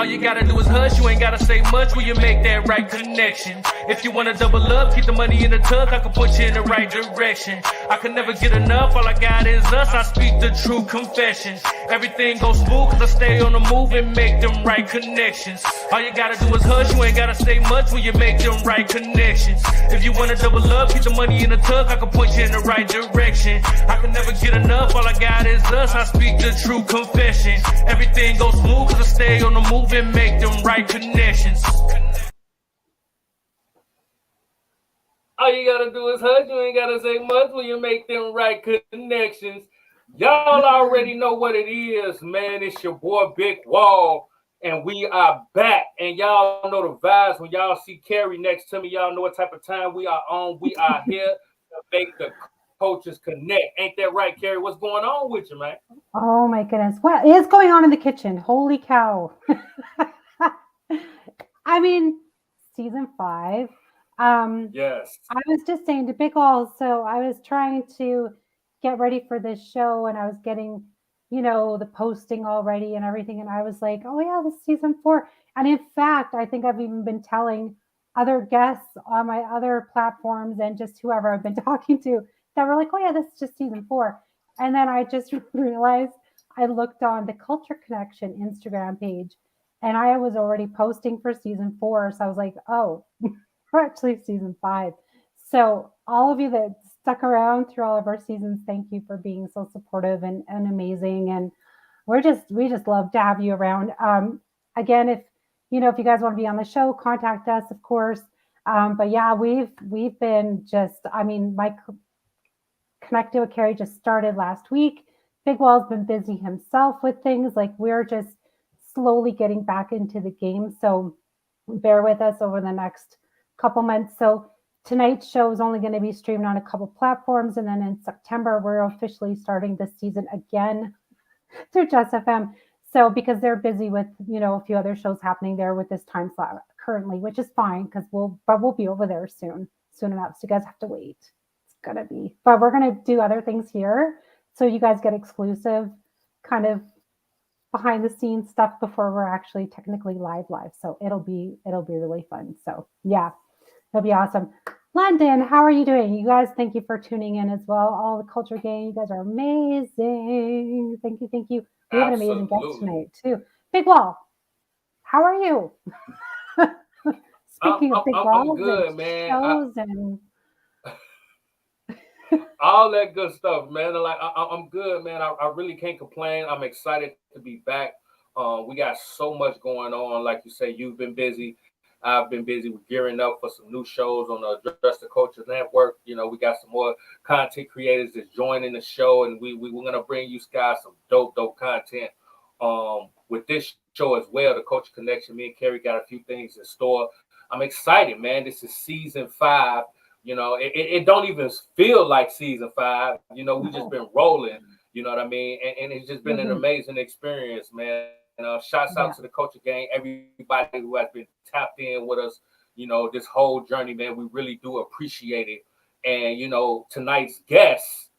All you gotta do is hush, you ain't gotta say much when you make that right connection. If you wanna double up, keep the money in the tub, I can put you in the right direction. I can never get enough, all I got is us, I speak the true confessions. Everything goes smooth, cause I stay on the move and make them right connections. All you gotta do is hush, you ain't gotta say much when you make them right connections. If you wanna double up, keep the money in the tub, I can put you in the right direction. I can never get enough, all I got is us, I speak the true confession. Everything goes smooth, cause I stay on the move and make them right connections. All you gotta do is hush, you ain't gotta say much when you make them right connections. Y'all already know what it is, man. It's your boy Bigg Wall, and we are back. And y'all know the vibes. When y'all see Cari next to me, y'all know what type of time we are on. We are here to make the coaches connect. Ain't that right, Cari? What's going on with you, man? Oh my goodness. What is going on in the kitchen? Holy cow. I mean, season 5. Yes. I was just saying to Bigg Wall, so I was trying to get ready for this show and I was getting, the posting already and everything. And I was like, oh yeah, this is season 4. And in fact, I think I've even been telling other guests on my other platforms and just whoever I've been talking to that were like, oh yeah, this is just season 4. And then I just realized I looked on the Culture Connection Instagram page and I was already posting for season 4. So I was like, oh, we're actually season 5. So all of you that stuck around through all of our seasons, thank you for being so supportive and amazing. And we just love to have you around. Again, if you guys want to be on the show, contact us, of course. But yeah, we've been my Connected with Cari just started last week. Bigg Wall's been busy himself with things. Like we're just slowly getting back into the game. So bear with us over the next couple months. So tonight's show is only going to be streamed on a couple platforms. And then in September, we're officially starting this season again through Just FM. So because they're busy with, a few other shows happening there with this time slot currently, which is fine because we'll be over there soon enough. So you guys have to wait. It's going to be, but we're going to do other things here. So you guys get exclusive kind of behind the scenes stuff before we're actually technically live. So it'll be really fun. So yeah. That'll be awesome. London, how are you doing? You guys, thank you for tuning in as well. All the Culture Gang, you guys are amazing. Thank you. We have an amazing guest tonight, too. Bigg Wall, how are you? Speaking of Bigg Wall, I'm good, man. All that good stuff, man. I'm good, man. I really can't complain. I'm excited to be back. We got so much going on. Like you say, you've been busy. I've been busy with gearing up for some new shows on the Dress the Culture Network. We got some more content creators that's joining the show, and we're going to bring you guys some dope content with this show as well, the Culture Connection. Me and Cari got a few things in store. I'm excited, man. This is season 5. It don't even feel like season 5. We just been rolling, you know what I mean? And it's just been an amazing experience, man. Shouts out to the Culture Gang, everybody who has been tapped in with us, this whole journey, man. We really do appreciate it. And, tonight's guest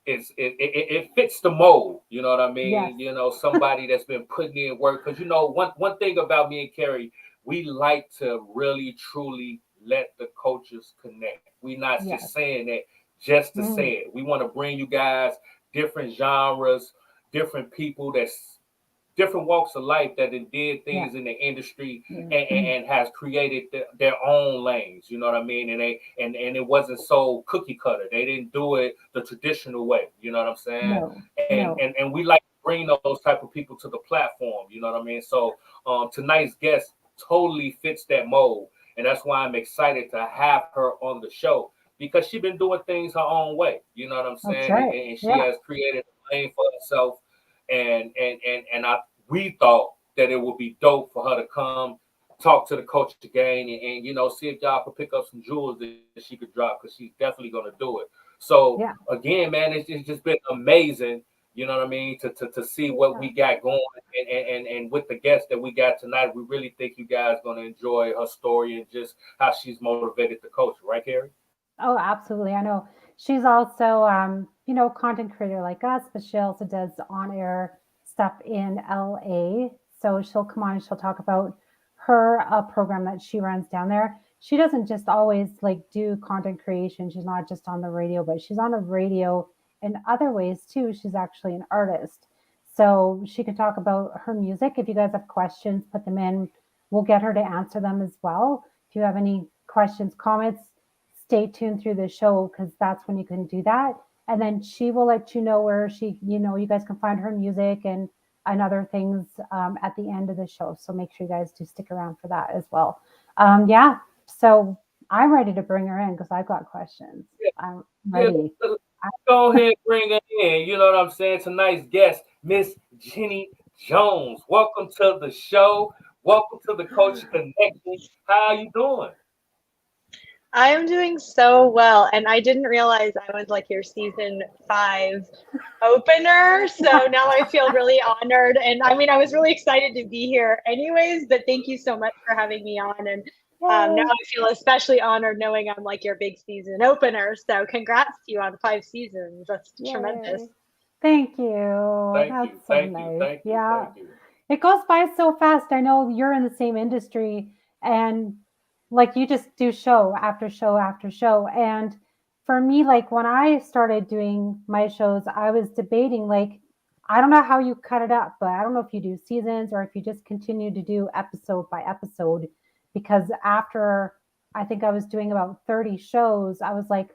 it fits the mold, you know what I mean? Yes. Somebody that's been putting in work. Because, one thing about me and Cari, we like to really, truly let the cultures connect. We're not just saying that just to say it. We want to bring you guys different genres, different people that's different walks of life that did things in the industry and has created their own lanes, you know what I mean? And it wasn't so cookie cutter. They didn't do it the traditional way, you know what I'm saying? And we like to bring those type of people to the platform, you know what I mean? So tonight's guest totally fits that mold, and that's why I'm excited to have her on the show, because she's been doing things her own way, you know what I'm saying? Right. And she has created a lane for herself. And we thought that it would be dope for her to come talk to the Culture Gang and see if y'all could pick up some jewels that she could drop, because she's definitely going to do it. So again, man, it's just been amazing, you know what I mean, to see what we got going, and with the guest that we got tonight, we really think you guys are going to enjoy her story and just how she's motivated the culture, right, Cari? Oh, absolutely. I know she's also content creator like us, but she also does on-air stuff in LA. So she'll come on and she'll talk about her program that she runs down there. She doesn't just always like do content creation. She's not just on the radio, but she's on the radio in other ways too. She's actually an artist. So she can talk about her music. If you guys have questions, put them in. We'll get her to answer them as well. If you have any questions, comments, stay tuned through the show because that's when you can do that. And then she will let you know where you guys can find her music and other things at the end of the show. So make sure you guys do stick around for that as well. Yeah. So I'm ready to bring her in because I've got questions. Yeah. I'm ready. Yeah, go ahead, bring her in. You know what I'm saying? Tonight's guest, Miss Jeni Jones. Welcome to the show. Welcome to the Coach Connection. How are you doing? I am doing so well, and I didn't realize I was like your season 5 opener. So now I feel really honored, and I mean, I was really excited to be here, anyways. But thank you so much for having me on, and now I feel especially honored knowing I'm like your big season opener. So congrats to you on 5 seasons. That's tremendous. Thank you. That's so Thank nice. you. Thank you. Yeah. Thank you. It goes by so fast. I know you're in the same industry and like you just do show after show after show. And for me, like when I started doing my shows, I was debating, like, I don't know how you cut it up, but I don't know if you do seasons or if you just continue to do episode by episode. Because after I think I was doing about 30 shows, I was like,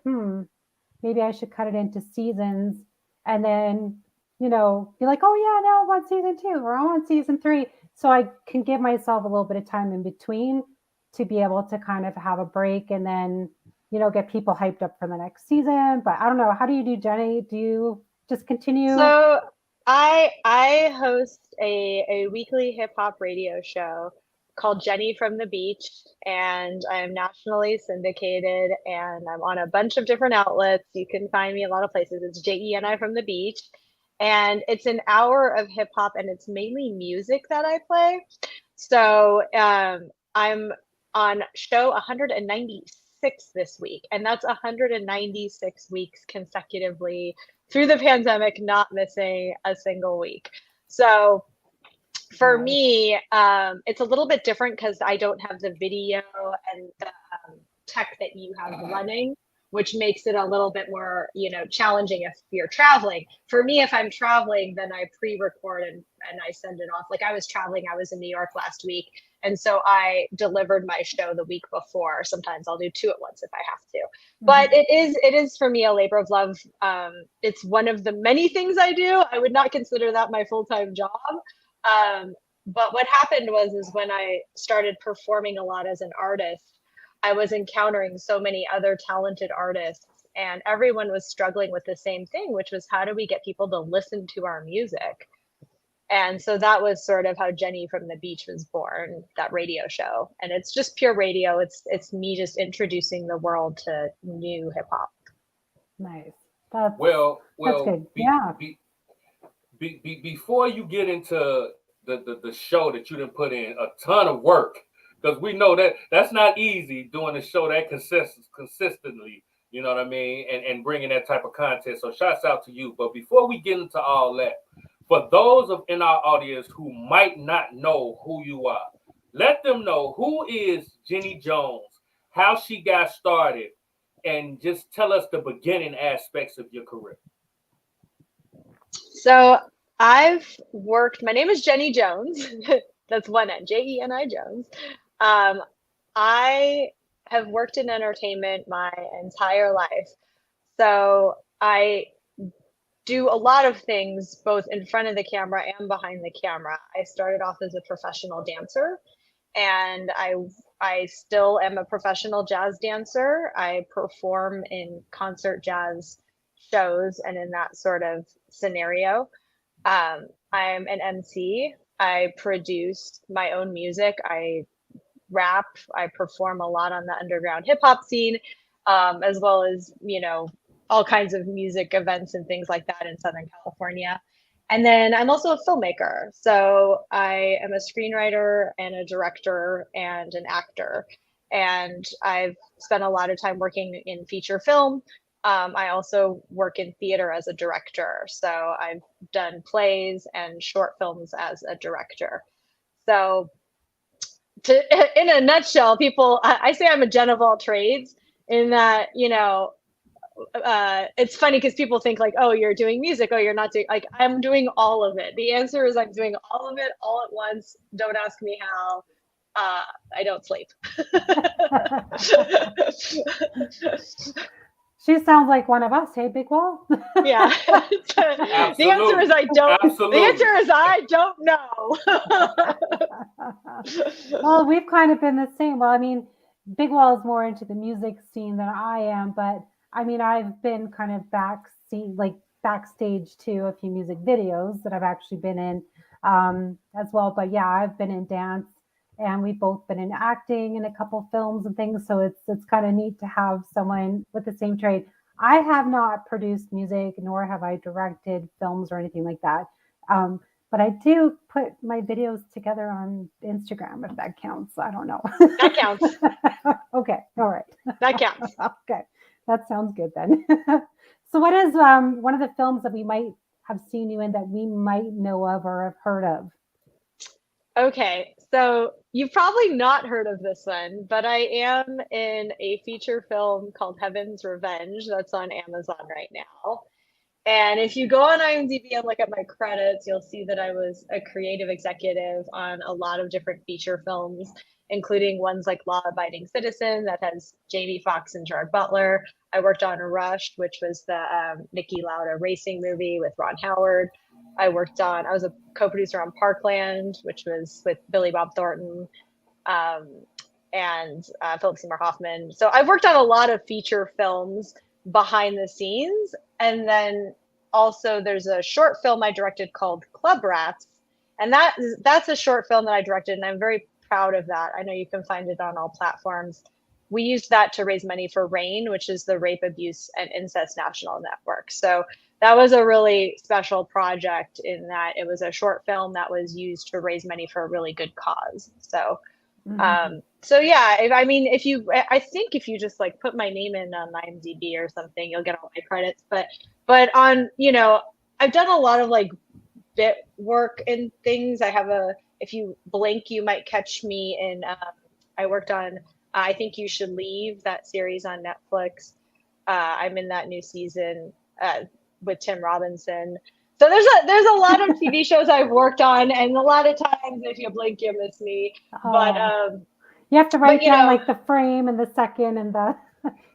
maybe I should cut it into seasons and then, be like, oh yeah, now I'm on season 2 or I'm on season 3. So I can give myself a little bit of time in between to be able to kind of have a break and then, get people hyped up for the next season. But I don't know. How do you do, Jeni? Do you just continue? So I host a weekly hip hop radio show called Jeni from the Beach, and I'm nationally syndicated, and I'm on a bunch of different outlets. You can find me a lot of places. It's JENI from the Beach, and it's an hour of hip hop, and it's mainly music that I play. So I'm on show 196 this week, and that's 196 weeks consecutively through the pandemic, not missing a single week. So for me, it's a little bit different because I don't have the video and the tech that you have running, which makes it a little bit more, challenging if you're traveling. For me, if I'm traveling, then I pre-record and I send it off. Like I was traveling, I was in New York last week. And so I delivered my show the week before. Sometimes I'll do 2 at once if I have to. But it is for me a labor of love. It's one of the many things I do. I would not consider that my full-time job. But what happened is when I started performing a lot as an artist, I was encountering so many other talented artists, and everyone was struggling with the same thing, which was how do we get people to listen to our music? And so that was sort of how Jeni from the Beach was born, that radio show. And it's just pure radio. It's me just introducing the world to new hip hop. Nice. That's good. Before you get into the show that you didn't put in a ton of work, because we know that that's not easy doing a show that consistently, you know what I mean, and bringing that type of content. So shouts out to you. But before we get into all that, for those in our audience who might not know who you are, let them know who is Jeni Jones, how she got started, and just tell us the beginning aspects of your career. So I've worked, my name is Jeni Jones. That's one N, JeniAnneJones. I have worked in entertainment my entire life. So I do a lot of things both in front of the camera and behind the camera. I started off as a professional dancer, and I still am a professional jazz dancer. I perform in concert jazz shows and in that sort of scenario. I'm an MC. I produce my own music. I rap. I perform a lot on the underground hip hop scene, as well as, all kinds of music events and things like that in Southern California. And then I'm also a filmmaker. So I am a screenwriter and a director and an actor. And I've spent a lot of time working in feature film. I also work in theater as a director. So I've done plays and short films as a director. So in a nutshell, I say I'm a Jen of all trades in that, it's funny because people think like, oh, you're doing music. Oh, you're not doing, like, I'm doing all of it. The answer is I'm doing all of it all at once. Don't ask me how. I don't sleep. She sounds like one of us. Hey, Bigg Wall. Yeah. The answer is I don't. Absolutely. The answer is I don't know. Well, we've kind of been the same. Well, I mean, Bigg Wall is more into the music scene than I am, but I mean, I've been kind of backstage to a few music videos that I've actually been in as well. But yeah, I've been in dance, and we've both been in acting in a couple films and things. So it's kind of neat to have someone with the same trade. I have not produced music, nor have I directed films or anything like that. But I do put my videos together on Instagram, if that counts. I don't know. That counts. Okay. All right. That counts. Okay. That sounds good then. So what is one of the films that we might have seen you in that we might know of or have heard of? Okay, so you've probably not heard of this one, but I am in a feature film called Heaven's Revenge that's on Amazon right now. And if you go on IMDb and look at my credits, you'll see that I was a creative executive on a lot of different feature films, including ones like Law Abiding Citizen that has Jamie Foxx and Gerard Butler. I worked on Rushed, which was the Niki Lauda racing movie with Ron Howard. I was a co-producer on Parkland, which was with Billy Bob Thornton and Philip Seymour Hoffman. So I've worked on a lot of feature films behind the scenes. And then also there's a short film I directed called Club Rats. And that's a short film that I directed, and I'm very proud of that. I know you can find it on all platforms. We used that to raise money for RAINN, which is the Rape, Abuse, and Incest National Network. So that was a really special project in that it was a short film that was used to raise money for a really good cause. So, so yeah, I think if you just like put my name in on IMDb or something, you'll get all my credits. But on, I've done a lot of like bit work and things. If you blink, you might catch me in, I worked on I Think You Should Leave, that series on Netflix. I'm in that new season with Tim Robinson. So there's a lot of TV shows I've worked on, and a lot of times if you blink, you miss me. But you have to write down like the frame and the second and the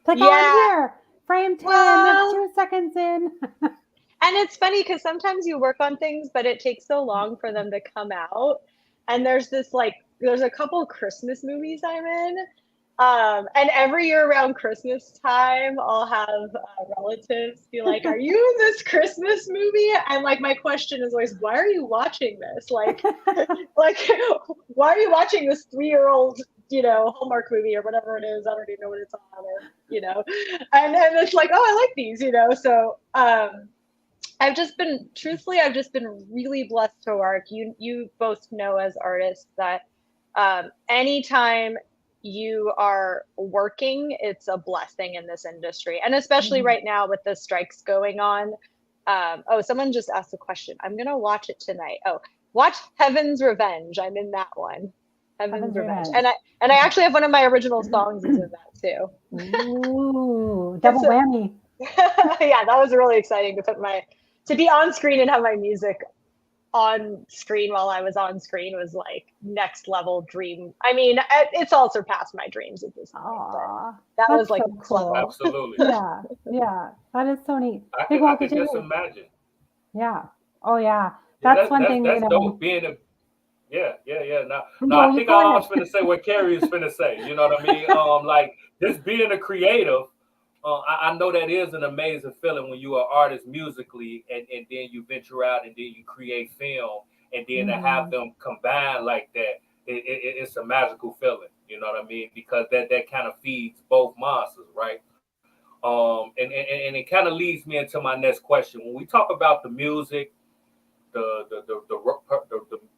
like. Yeah. Oh, here, frame 10, that's 2 seconds in. And it's funny because sometimes you work on things, but it takes so long for them to come out. And there's a couple of Christmas movies I'm in. And every year around Christmas time, I'll have relatives be like, "Are you in this Christmas movie?" And like, my question is always, "Why are you watching this? Like, why are you watching this 3-year-old, Hallmark movie or whatever it is? I don't even know what it's on, or And it's like, oh, I like these, So I've just been really blessed to work. You both know as artists that anytime you are working, it's a blessing in this industry, and especially right now with the strikes going on. Someone just asked a question. I'm gonna watch it tonight. Watch Heaven's Revenge. I'm in that one. Heaven's Revenge. And I actually have one of my original songs is in that too. Ooh, double whammy. Yeah, that was really exciting to be on screen and have my music on screen while I was on screen was like next level dream. I mean, it's all surpassed my dreams at this point. That was like so cool. Absolutely. Yeah. That is so neat. I can just imagine. Yeah. Oh yeah. That's one thing. That's dope. Being a No, I think I was going to say what Cari is going to say. You know what I mean? Like just being a creative. I know that is an amazing feeling when you are an artist musically, and then you venture out and then you create film, and then to have them combine like that, it's a magical feeling. You know what I mean? Because that kind of feeds both monsters, right? And it kind of leads me into my next question. When we talk about the music, the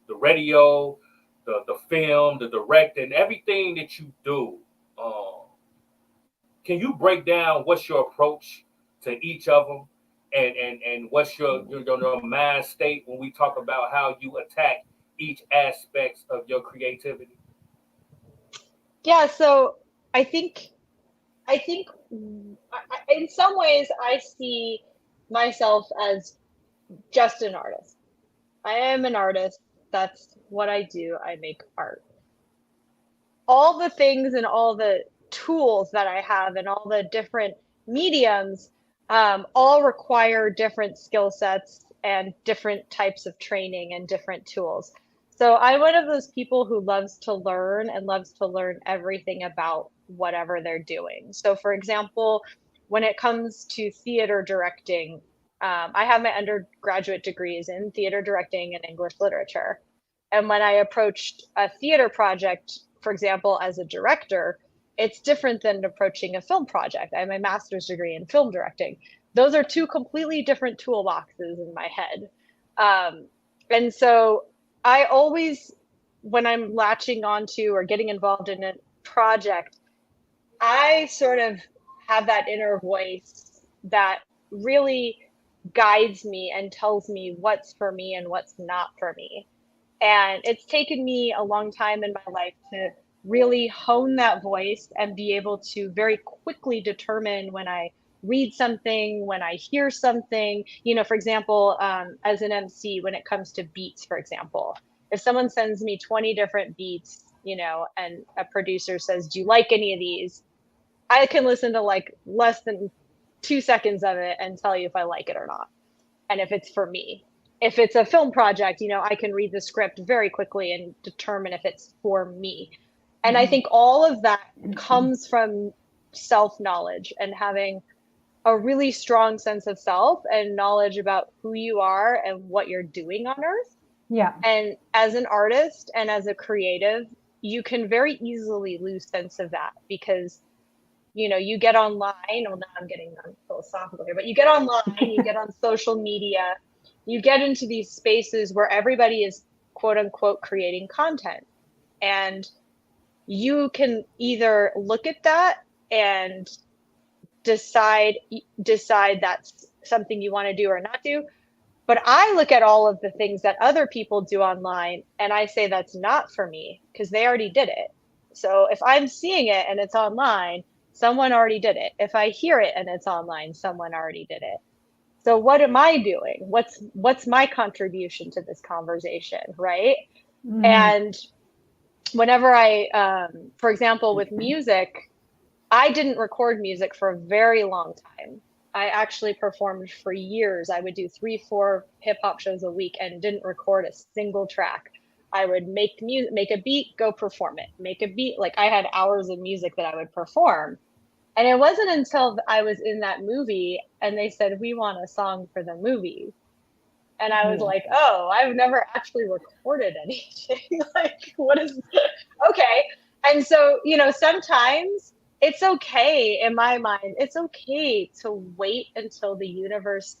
radio, the film, the directing, everything that you do. Can you break down what's your approach to each of them, and what's your mind state when we talk about how you attack each aspects of your creativity? Yeah, so I think in some ways I see myself as just an artist. I am an artist. That's what I do. I make art. All the things and all the tools that I have and all the different mediums all require different skill sets and different types of training and different tools. So I'm one of those people who loves to learn and loves to learn everything about whatever they're doing. So, for example, when it comes to theater directing, I have my undergraduate degrees in theater directing and English literature. And when I approached a theater project, for example, as a director, it's different than approaching a film project. I have my master's degree in film directing. Those are two completely different toolboxes in my head. And so I always, when I'm latching onto or getting involved in a project, I sort of have that inner voice that really guides me and tells me what's for me and what's not for me. And it's taken me a long time in my life to really hone that voice and be able to very quickly determine when I read something, when I hear something. You know, for example, as an MC, when it comes to beats, for example, if someone sends me 20 different beats, you know, and a producer says, "Do you like any of these?" I can listen to like less than 2 seconds of it and tell you if I like it or not, and if it's for me. If it's a film project, you know, I can read the script very quickly and determine if it's for me. And I think all of that comes from self-knowledge and having a really strong sense of self and knowledge about who you are and what you're doing on earth. Yeah. And as an artist and as a creative, you can very easily lose sense of that because, you know, you get online. Well, now I'm getting philosophical here, but you get online, you get on social media, you get into these spaces where everybody is quote unquote creating content. And you can either look at that and decide that's something you want to do or not do. But I look at all of the things that other people do online and I say that's not for me because they already did it. So if I'm seeing it and it's online, someone already did it. If I hear it and it's online, someone already did it. So what am I doing? What's my contribution to this conversation, right? And whenever I, for example, with music, I didn't record music for a very long time. I actually performed for years. I would do 3-4 hip hop shows a week and didn't record a single track. I would make music, make a beat, go perform it, make a beat. Like I had hours of music that I would perform. And it wasn't until I was in that movie and they said, "We want a song for the movie." And I was like, "Oh, I've never actually recorded anything." Like, what is, okay. And so, you know, sometimes it's okay, in my mind, it's okay to wait until the universe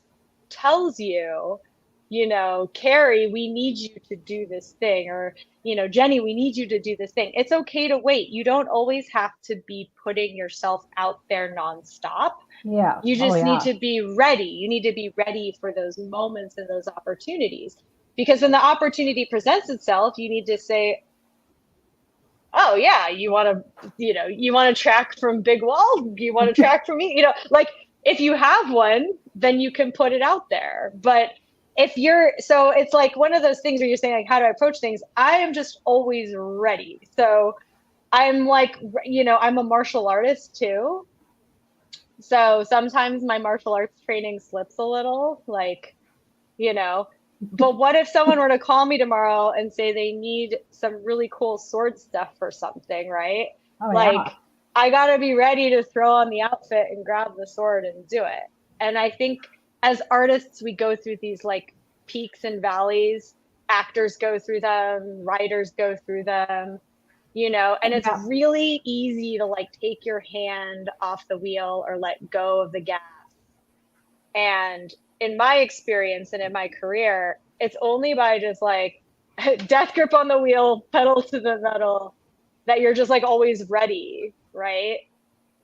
tells you, you know, Cari, we need you to do this thing, or, you know, Jeni, we need you to do this thing. It's okay to wait. You don't always have to be putting yourself out there nonstop. Yeah. You just need to be ready. You need to be ready for those moments and those opportunities. Because when the opportunity presents itself, you need to say, "Oh yeah, you want to, you know, you want to track from Bigg Wall? You want to track from me?" You know, like if you have one, then you can put it out there. But if you're, so it's like one of those things where you're saying like, how do I approach things? I am just always ready. So I'm like, you know, I'm a martial artist too. So sometimes my martial arts training slips a little, like, you know, but what if someone were to call me tomorrow and say they need some really cool sword stuff for something, right? I got to be ready to throw on the outfit and grab the sword and do it. And I think as artists, we go through these like peaks and valleys. Actors go through them, writers go through them, you know, and it's really easy to like take your hand off the wheel or let go of the gas. And in my experience and in my career, it's only by just like death grip on the wheel, pedal to the metal, that you're just like always ready, right?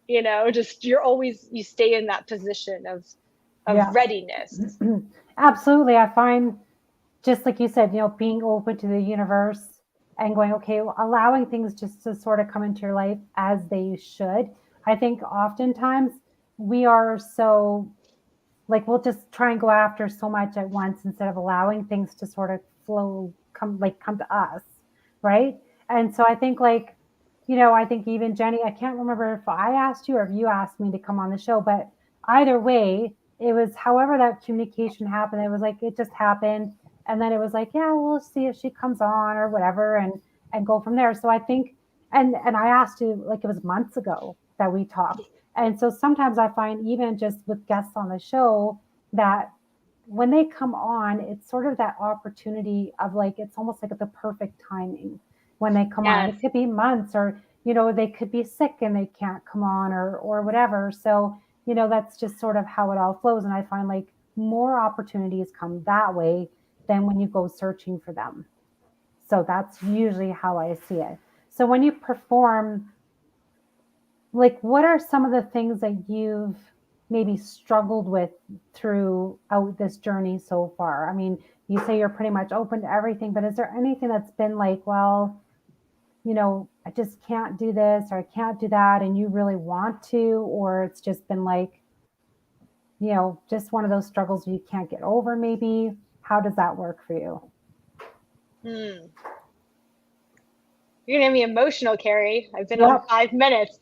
You know, just you stay in that position of readiness. Absolutely. I find just like you said, being open to the universe and going, okay, allowing things just to sort of come into your life as they should. I think oftentimes we are so like we'll just try and go after so much at once instead of allowing things to sort of flow, come to us, right? And so I think I think even Jeni, I can't remember if I asked you or if you asked me to come on the show, but either way, it was however that communication happened. It was like it just happened, and then it was like, yeah, we'll see if she comes on or whatever, and go from there. So I think, and I asked you like it was months ago that we talked, and so sometimes I find even just with guests on the show that when they come on, it's sort of that opportunity of like it's almost like the perfect timing when they come on. Yes. It could be months or they could be sick and they can't come on or whatever. So, that's just sort of how it all flows. And I find like more opportunities come that way than when you go searching for them. So that's usually how I see it. So when you perform, like what are some of the things that you've maybe struggled with throughout this journey so far? I mean, you say you're pretty much open to everything, but is there anything that's been like, well, I just can't do this or I can't do that, and you really want to, or it's just been like, just one of those struggles you can't get over maybe? How does that work for you? Hmm. You're gonna be emotional, Cari. I've been Yep. on 5 minutes.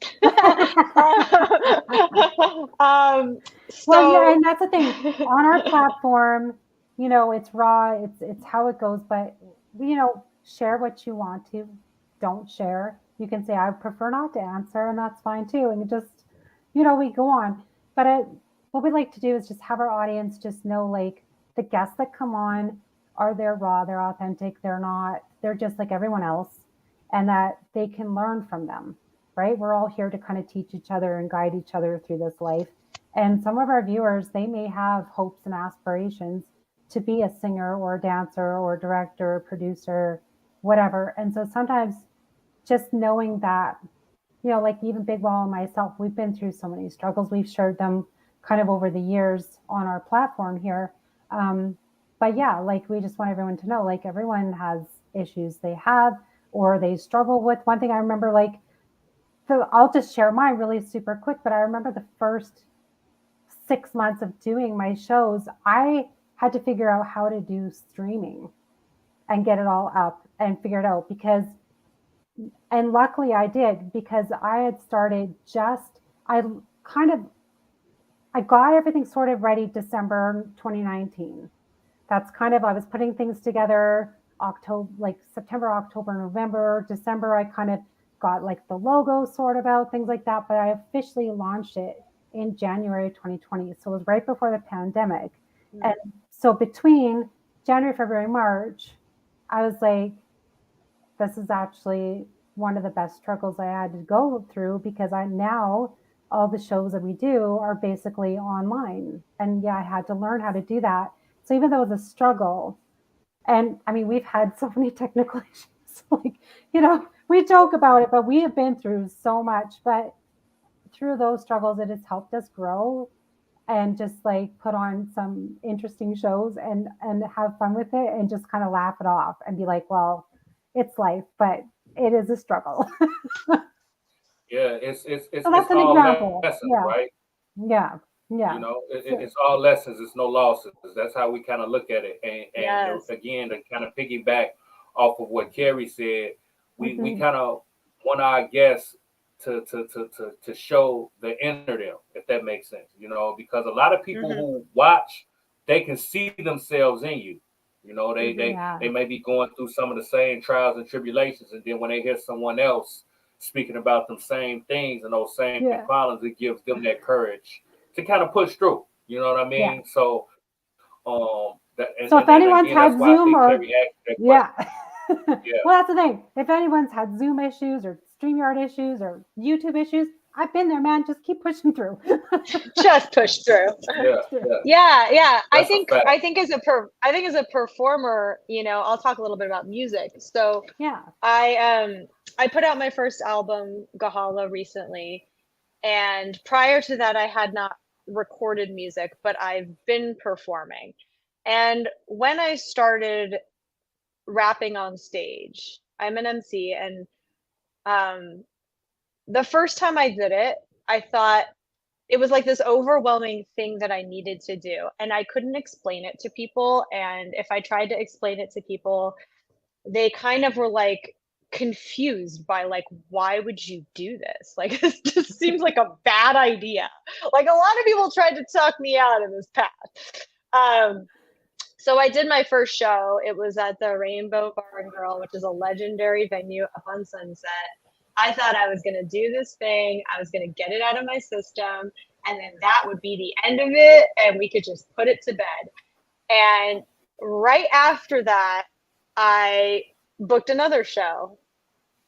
Well, yeah, and that's the thing. On our platform, it's raw, it's how it goes, but share what you want to. Don't share. You can say I prefer not to answer, and that's fine too. And just, we go on. But what we like to do is just have our audience just know like the guests that come on they're raw, they're authentic, they're just like everyone else, and that they can learn from them, right? We're all here to kind of teach each other and guide each other through this life. And some of our viewers, they may have hopes and aspirations to be a singer or a dancer or a director or producer, whatever. And so sometimes just knowing that, like even Bigg Wall and myself, we've been through so many struggles. We've shared them kind of over the years on our platform here. But yeah, like we just want everyone to know, like everyone has issues they have or they struggle with. One thing I remember, like, so I'll just share mine really super quick, but I remember the first 6 months of doing my shows, I had to figure out how to do streaming and get it all up and figure it out and luckily I did because I had started I got everything sort of ready December 2019. That's kind of, I was putting things together October, like September, October, November, December. I kind of got like the logo sort of out, things like that. But I officially launched it in January 2020. So it was right before the pandemic. Mm-hmm. And so between January, February, March, I was like, this is actually one of the best struggles I had to go through because now all the shows that we do are basically online. And yeah, I had to learn how to do that. So even though it was a struggle, and I mean, we've had so many technical issues, like, we joke about it, but we have been through so much. But through those struggles, it has helped us grow and just like put on some interesting shows and have fun with it and just kind of laugh it off and be like, well, it's life, but it is a struggle. Yeah, it's so that's an example. Lessons, yeah. Right? Yeah. Yeah. It's all lessons. It's no losses. That's how we kind of look at it. And yes. Again, to kind of piggyback off of what Cari said, we kind of want our guests to show the inner them, if that makes sense. Because a lot of people who watch, they can see themselves in you. They may be going through some of the same trials and tribulations, and then when they hear someone else speaking about them same things and those same problems, it gives them that courage to kind of push through. You know what I mean? Yeah. So, so if anyone's had Zoom or well, that's the thing. If anyone's had Zoom issues or StreamYard issues or YouTube issues, I've been there, man. Just keep pushing through. Just push through. Yeah. I think as a performer, I'll talk a little bit about music. So yeah, I put out my first album, GAHALLA, recently, and prior to that, I had not recorded music, but I've been performing. And when I started rapping on stage, I'm an MC, and the first time I did it, I thought it was like this overwhelming thing that I needed to do. And I couldn't explain it to people. And if I tried to explain it to people, they kind of were like confused by like, why would you do this? Like, this just seems like a bad idea. Like, a lot of people tried to talk me out of this path. So I did my first show. It was at the Rainbow Bar and Grill, which is a legendary venue up on Sunset. I thought I was going to do this thing. I was going to get it out of my system. And then that would be the end of it. And we could just put it to bed. And right after that, I booked another show.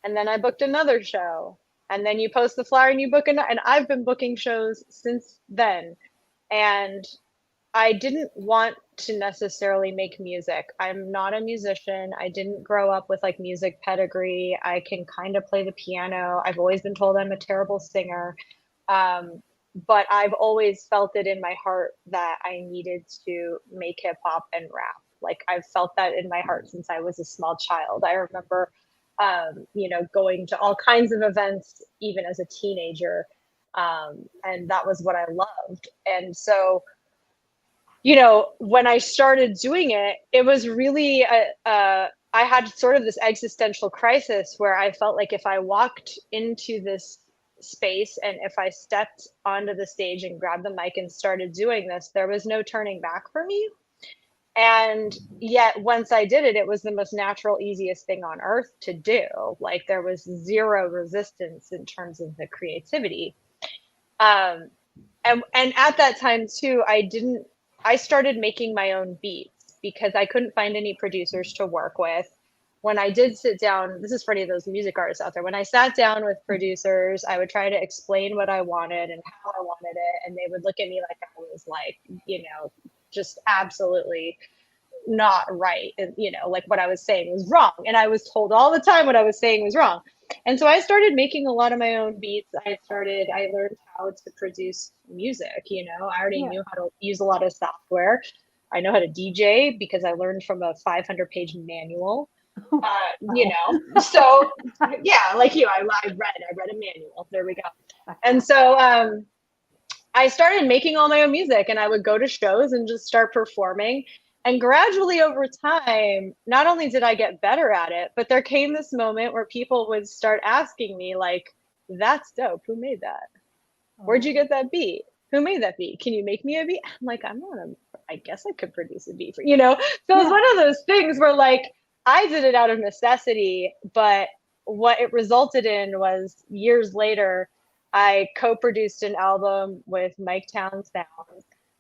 And then I booked another show. And then you post the flyer and you book another. And I've been booking shows since then. And I didn't want to necessarily make music. I'm not a musician. I didn't grow up with like music pedigree. I can kind of play the piano. I've always been told I'm a terrible singer. But I've always felt it in my heart that I needed to make hip hop and rap. Like, I've felt that in my heart since I was a small child. I remember, going to all kinds of events, even as a teenager. And that was what I loved. And so, when I started doing it, it was really, I had sort of this existential crisis where I felt like if I walked into this space and if I stepped onto the stage and grabbed the mic and started doing this, there was no turning back for me. And yet once I did it, it was the most natural, easiest thing on earth to do. Like, there was zero resistance in terms of the creativity. And at that time too, I started making my own beats because I couldn't find any producers to work with. When I did sit down, this is for any of those music artists out there, when I sat down with producers, I would try to explain what I wanted and how I wanted it. And they would look at me like I was like, just absolutely not right. And, like what I was saying was wrong. And I was told all the time what I was saying was wrong. And so I started making a lot of my own beats. I learned how to produce music. I already knew how to use a lot of software. I know how to DJ because I learned from a 500-page manual. So yeah, like you, I read a manual. There we go. And so I started making all my own music, and I would go to shows and just start performing. And gradually over time, not only did I get better at it, but there came this moment where people would start asking me like, that's dope. Who made that? Where'd you get that beat? Who made that beat? Can you make me a beat? I'm like, I guess I could produce a beat for, So it's one of those things where like, I did it out of necessity, but what it resulted in was years later, I co-produced an album with Mike Towns.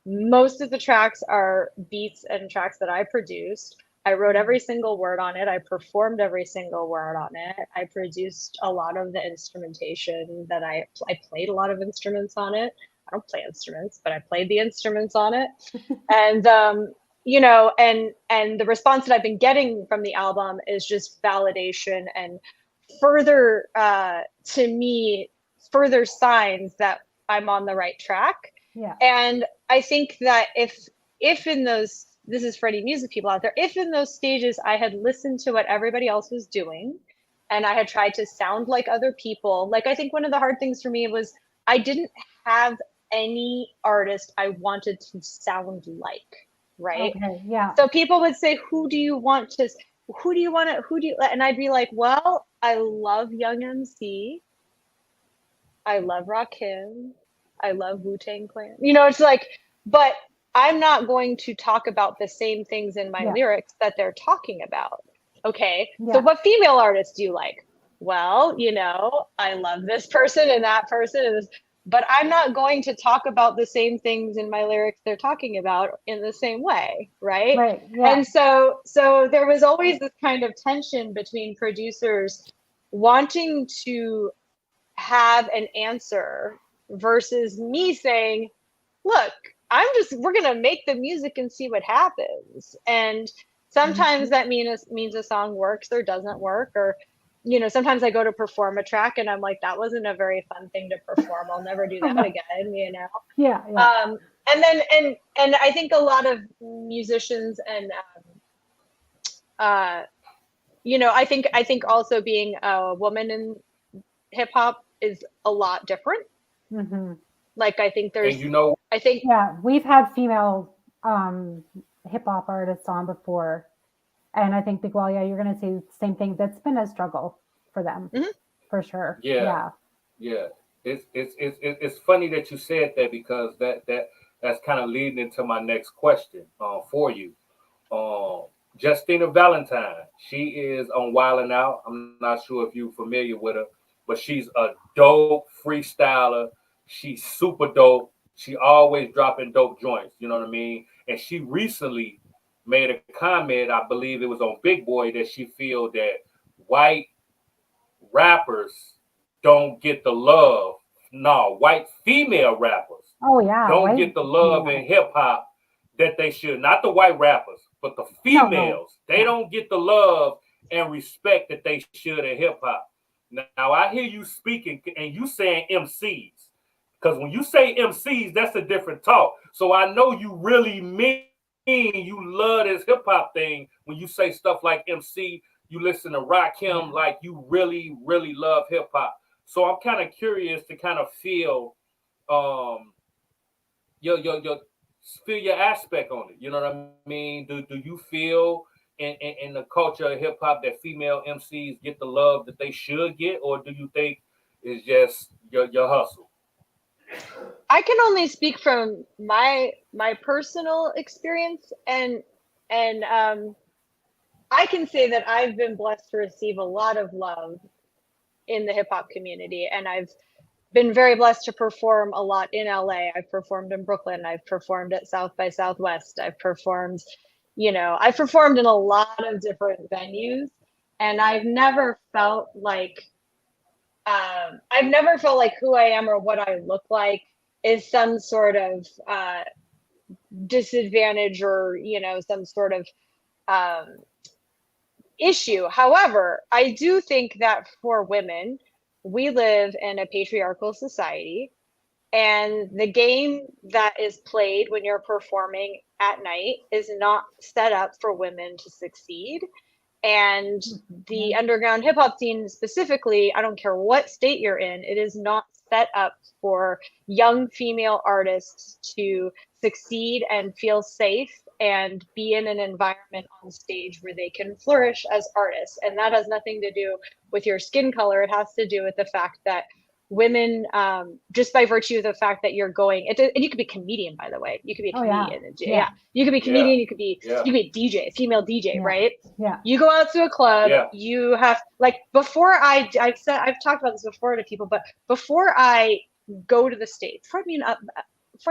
Most of the tracks are beats and tracks that I produced. I wrote every single word on it. I performed every single word on it. I produced a lot of the instrumentation that I played a lot of instruments on it. I don't play instruments, but I played the instruments on it. And, and the response that I've been getting from the album is just validation and further, to me, further signs that I'm on the right track. Yeah. And I think that if in those, this is for any music people out there, if in those stages I had listened to what everybody else was doing and I had tried to sound like other people, like, I think one of the hard things for me was I didn't have any artist I wanted to sound like, right? Okay, yeah. So people would say, who do you want to, and I'd be like, well, I love Young MC. I love Rakim. I love Wu-Tang Clan. It's like, but I'm not going to talk about the same things in my lyrics that they're talking about. Okay. Yeah. So what female artists do you like? Well, I love this person and that person and this, but I'm not going to talk about the same things in my lyrics they're talking about in the same way. Right. Right. Yeah. And so there was always this kind of tension between producers wanting to have an answer versus me saying, look, we're going to make the music and see what happens. And sometimes that means a song works or doesn't work, or, sometimes I go to perform a track and I'm like, that wasn't a very fun thing to perform. I'll never do that again, Yeah. And then and I think a lot of musicians and you know, I think also being a woman in hip hop is a lot different. Mm-hmm. Like I think there's, And you know, I think Yeah, we've had female hip hop artists on before, and I think Bigg Wall, yeah, you're going to say the same thing. That's been a struggle for them, Mhm. for sure. yeah, Yeah. yeah. It's funny that you said that because that's kind of leading into my next question for you. Justina Valentine, she is on Wildin' Out. I'm not sure if you're familiar with her, but she's a dope freestyler. She's super dope. She always dropping dope joints. You know what I mean? And she recently made a comment. I believe it was on Big Boy that she feel that white rappers don't get the love. No, white female rappers Oh, yeah. don't White get the love in female. hip hop that they should. Not the white rappers, but the No, no. females. They Yeah. don't get the love and respect that they should in hip hop. Now I hear you speaking and you saying MCs. Because when you say MCs, that's a different talk. So I know you really mean you love this hip hop thing when you say stuff like MC. You listen to Rakim, like you really, really love hip hop. So I'm kind of curious to kind of feel um your feel your aspect on it. You know what I mean? Do you feel in the culture of hip hop that female MCs get the love that they should get, or do you think it's just your hustle? I can only speak from my personal experience, and I can say that I've been blessed to receive a lot of love in the hip hop community, and I've been very blessed to perform a lot in LA. I've performed in Brooklyn. I've performed at South by Southwest. I've performed, you know, I've performed in a lot of different venues, and I've never felt like who I am or what I look like is some sort of disadvantage or, you know, some sort of um, issue. However, I do think that for women, we live in a patriarchal society, and the game that is played when you're performing at night is not set up for women to succeed. And the underground hip hop scene specifically, I don't care what state you're in, it is not set up for young female artists to succeed and feel safe and be in an environment on stage where they can flourish as artists. And that has nothing to do with your skin color. It has to do with the fact that women, just by virtue of the fact that you're going, and you could be a comedian, by the way, you could be a Oh, yeah. comedian. Yeah. You could be a comedian, Yeah, you could be yeah, a DJ, female DJ, Yeah. right? Yeah. You go out to a club, yeah. you have, like, before I've talked about this before to people, but before I go to the stage, before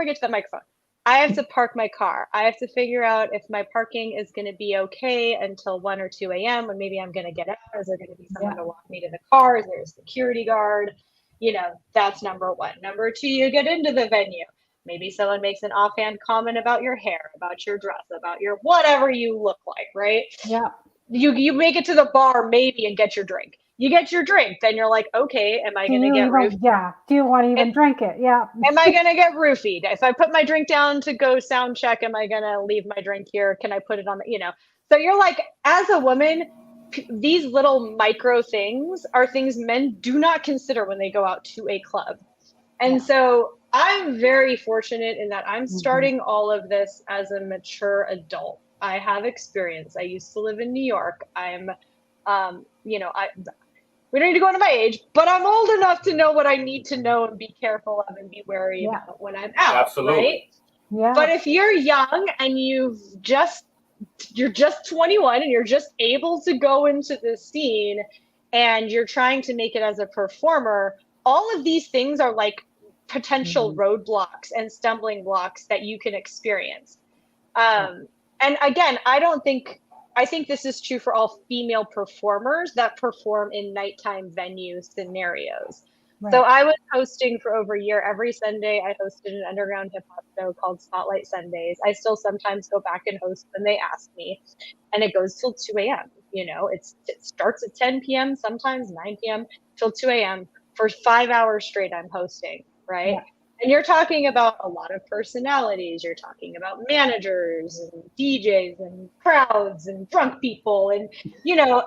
I get to that microphone, I have to park my car. I have to figure out if my parking is going to be okay until 1 or 2 a.m. when maybe I'm going to get out. Is there going to be someone Yeah. to walk me to the car? Is there a security guard? You know, that's number one. Number two, you get into the venue. Maybe someone makes an offhand comment about your hair, about your dress, about your whatever you look like, right? Yeah. You make it to the bar maybe and get your drink. You get your drink, then you're like, okay, am I Do going to you get even, yeah. Do you want to even drink it? Yeah. am I gonna get roofied? If I put my drink down to go sound check, am I gonna leave my drink here? Can I put it on the, you know? So you're like, as a woman, these little micro things are things men do not consider when they go out to a club. And Yeah. so I'm very fortunate in that I'm Mhm. starting all of this as a mature adult. I have experience. I used to live in New York. I'm, you know, we don't need to go into my age, but I'm old enough to know what I need to know and be careful of and be wary Yeah. about when I'm out, right? Absolutely. Yeah. But if you're young and you're just 21 and you're just able to go into the scene and you're trying to make it as a performer, all of these things are like potential Mhm. roadblocks and stumbling blocks that you can experience. Yeah. And again, I think this is true for all female performers that perform in nighttime venue scenarios. So Right. I was hosting for over a year. Every Sunday, I hosted an underground hip hop show called Spotlight Sundays. I still sometimes go back and host when they ask me, and it goes till 2 a.m. You know, it starts at 10 p.m., sometimes 9 p.m. till 2 a.m. for 5 hours straight. I'm hosting, right? Yeah. And you're talking about a lot of personalities. You're talking about managers and DJs and crowds and drunk people. And,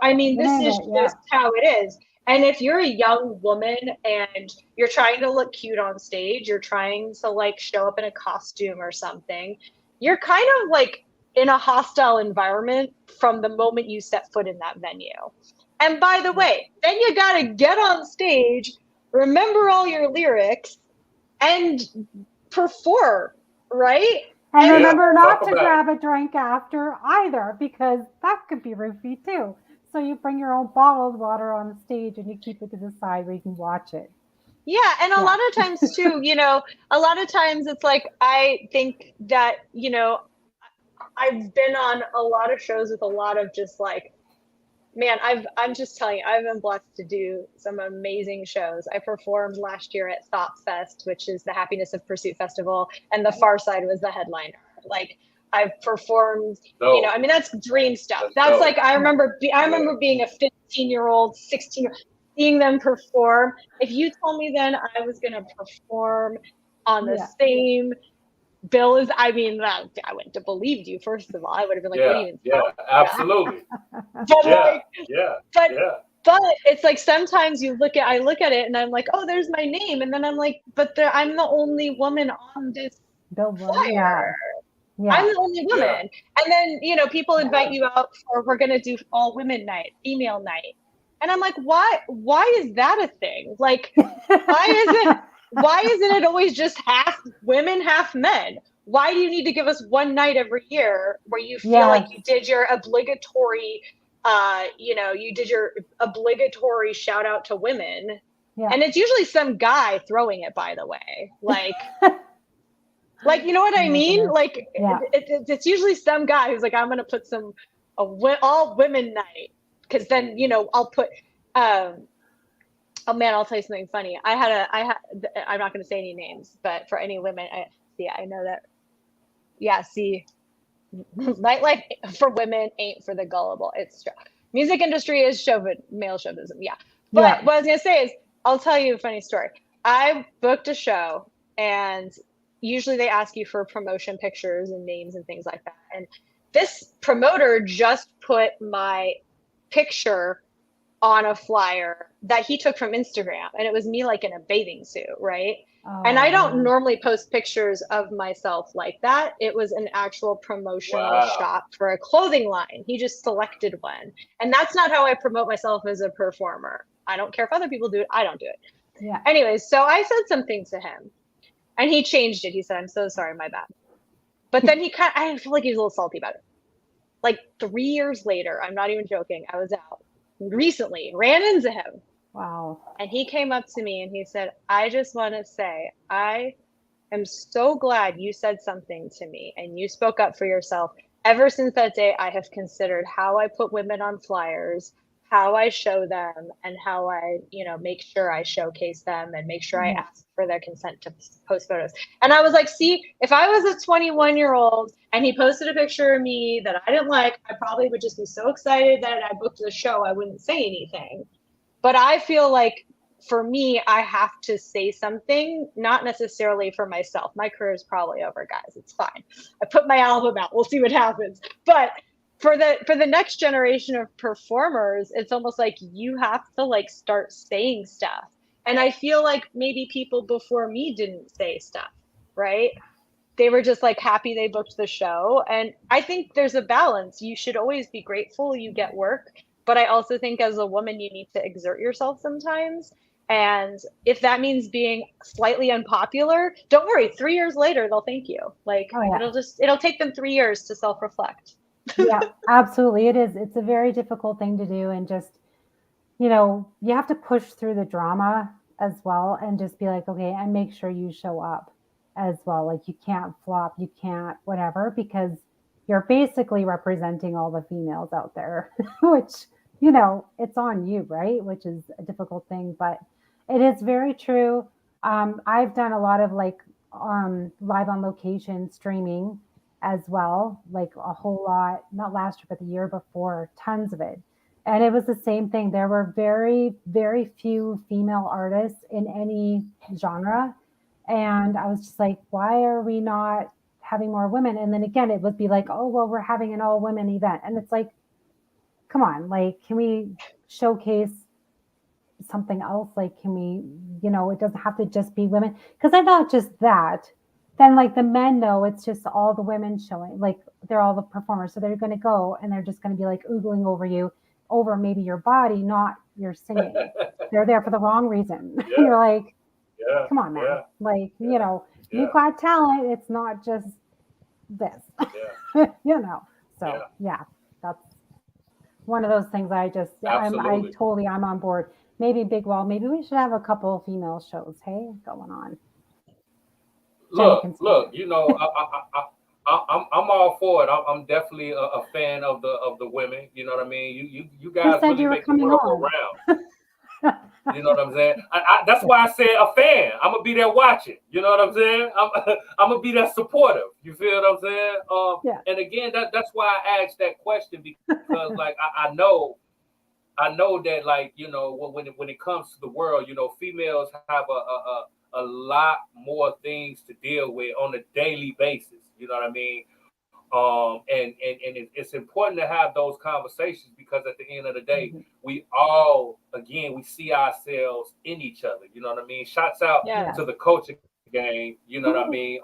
I mean, You this name is it, yeah. just how it is. And if you're a young woman and you're trying to look cute on stage, you're trying to like show up in a costume or something, you're kind of like in a hostile environment from the moment you step foot in that venue. And by the way, then you got to get on stage, remember all your lyrics, and perform, right? And Yeah, remember not talk to about it. grab a drink after either, because that could be roofy too. So you bring your own bottled water on the stage and you keep it to the side where you can watch it. Yeah, and a Yeah. lot of times too, a lot of times it's like I think that, I've been on a lot of shows with a lot of just like, man, I'm just telling you, I've been blessed to do some amazing shows. I performed last year at Thought Fest, which is the Happiness of Pursuit Festival, and the Far Side was the headliner. Like I've performed, No, I mean that's dream stuff. that's That's dope. like I remember being a 15-year-old, 16, seeing them perform. If you told me then I was going to perform on the Yeah. same bill as, I mean, I wouldn't have believed you. First of all, I would have been like, "What are Yeah, you even yeah, talking about?" absolutely. But Yeah, like, yeah, but yeah. but it's like sometimes I look at it and I'm like, oh, there's my name, and then I'm like, but I'm the only woman on this Billboard. flyer. Yeah. I'm Yeah. the only Yeah. woman. And then, people invite you out for, we're going to do all women night, female night. And I'm like, why is that a thing? Like, why isn't it always just half women, half men? Why do you need to give us one night every year where you feel like Yes. you did your obligatory, you did your obligatory shout out to women? Yeah. And it's usually some guy throwing it, by the way. Like, you know what Oh I my mean? goodness. Like, Yeah. it's usually some guy who's like, I'm going to put all women night. Because then, I'll put, oh man, I'll tell you something funny. I'm not going to say any names, but for any women, I know that. Yeah, see, nightlife for women ain't for the gullible. It's true. Music industry is male chauvinism. Yeah. Yeah. But what I was going to say is, I'll tell you a funny story. I booked a show, and usually they ask you for promotion pictures and names and things like that. And this promoter just put my picture on a flyer that he took from Instagram, and it was me like in a bathing suit, right? And I don't Oh, normally post pictures of myself like that. It was an actual promotional Wow. shot for a clothing line. He just selected one. And that's not how I promote myself as a performer. I don't care if other people do it. I don't do it. yeah. Anyways, so I said something to him, and he changed it. He said, "I'm so sorry, my bad." But then I feel like he was a little salty about it. Like 3 years later, I'm not even joking, I was out recently, ran into him, Wow. and he came up to me and he said, "I just want to say, I am so glad you said something to me and you spoke up for yourself. Ever since that day, I have considered how I put women on flyers, how I show them, and how I, make sure I showcase them and make sure I Yeah. ask for their consent to post photos." And I was like, see, if I was a 21-year-old and he posted a picture of me that I didn't like, I probably would just be so excited that I booked the show, I wouldn't say anything. But I feel like for me, I have to say something, not necessarily for myself. My career is probably over, guys. It's fine. I put my album out. We'll see what happens. But for the next generation of performers, it's almost like you have to like start saying stuff. And I feel like maybe people before me didn't say stuff, right? They were just like happy they booked the show. And I think there's a balance. You should always be grateful you get work. But I also think as a woman, you need to exert yourself sometimes. And if that means being slightly unpopular, don't worry. 3 years later, they'll thank you. Like Oh yeah. it'll take them 3 years to self-reflect. Yeah, absolutely. It is. It's a very difficult thing to do. And just, you have to push through the drama as well and just be like, okay, and make sure you show up as well. Like you can't flop, you can't whatever, because you're basically representing all the females out there, which, it's on you, right? Which is a difficult thing, but it is very true. I've done a lot of like live on location streaming as well, like a whole lot, not last year, but the year before, tons of it. And it was the same thing. There were very, very few female artists in any genre. And I was just like, why are we not having more women? And then again, it would be like, oh, well, we're having an all women event. And it's like, come on, like, can we showcase something else? Like, can we, it doesn't have to just be women. Because I thought just that, then like the men know it's just all the women showing, like they're all the performers. So they're going to go and they're just going to be like oogling over you, over maybe your body, not your singing. They're there for the wrong reason. Yeah, You're like, yeah, come on, man. yeah, Like, yeah, you've yeah, got talent. It's not just this, yeah, So yeah. yeah, that's one of those things Absolutely. I'm on board. Maybe Bigg Wall, maybe we should have a couple of female shows, hey, going on. Jeni can speak. Look. I'm all for it. I'm definitely a fan of the women. You know what I mean? You Who guys said really you were make the coming world go on? round. You know what I'm saying? That's why I said a fan. I'm gonna be there watching. You know what I'm saying? I'm gonna be there supportive. You feel what I'm saying? Yeah. And again, that's why I asked that question, because like I know that, like, when it comes to the world, females have a lot more things to deal with on a daily basis. You know what I mean? It's important to have those conversations, because at the end of the day, Mhm. we all, again, we see ourselves in each other. You know what I mean? Shouts out Yeah. to the coaching game. You know what I mean?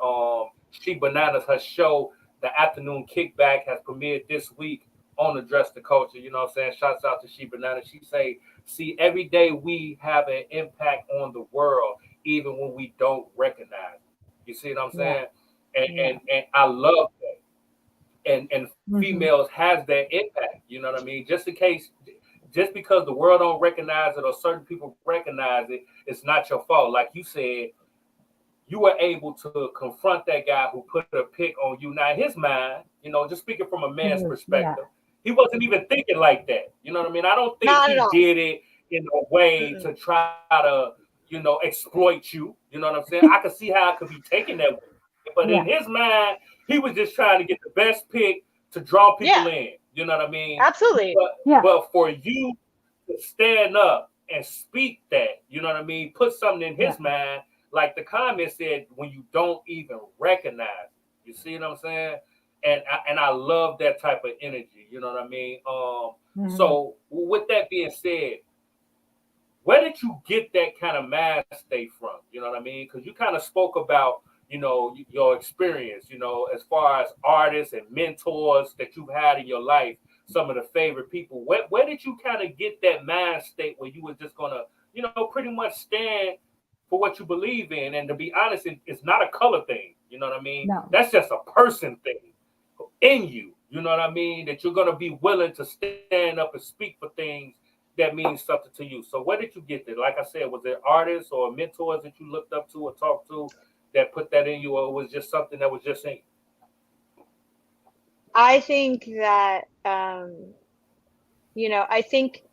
She Bananas, her show, the afternoon kickback, has premiered this week on Address the Culture. You know what I'm saying? Shouts out to She Banana. She say, see, every day we have an impact on the world, even when we don't recognize it. You see what I'm Yeah. saying? And Yeah. I love that. And Hmm. females has that impact. You know what I mean? Just because the world don't recognize it or certain people recognize it, it's not your fault. Like you said, you were able to confront that guy who put a pick on you. Now, in his mind, just speaking from a He man's was, yeah. perspective, he wasn't even thinking like that. You know what I mean? I don't think Not at he all. did it in a way Mm-mm. to try to, exploit you. You know what I'm saying? I could see how it could be taken that way. But in Yeah. his mind, he was just trying to get the best pick to draw Yeah, people in. You know what I mean? absolutely. But Yeah. but for you to stand up and speak that, you know what I mean? Put something in Yeah. his mind, like the comment said, when you don't even recognize it. You see what I'm saying? And I love that type of energy. You know what I mean? Hmm. So with that being said, where did you get that kind of mind state from? You know what I mean? Because you kind of spoke about, your experience, as far as artists and mentors that you've had in your life, some of the favorite people. Where did you kind of get that mind state where you were just gonna, pretty much stand for what you believe in? And to be honest, it's not a color thing. You know what I mean? No. That's just a person thing in you. You know what I mean? That you're gonna be willing to stand up and speak for things that means something to you. So where did you get that? Like I said, was there artists or mentors that you looked up to or talked to that put that in you, or was just something that was just in you? I think that I think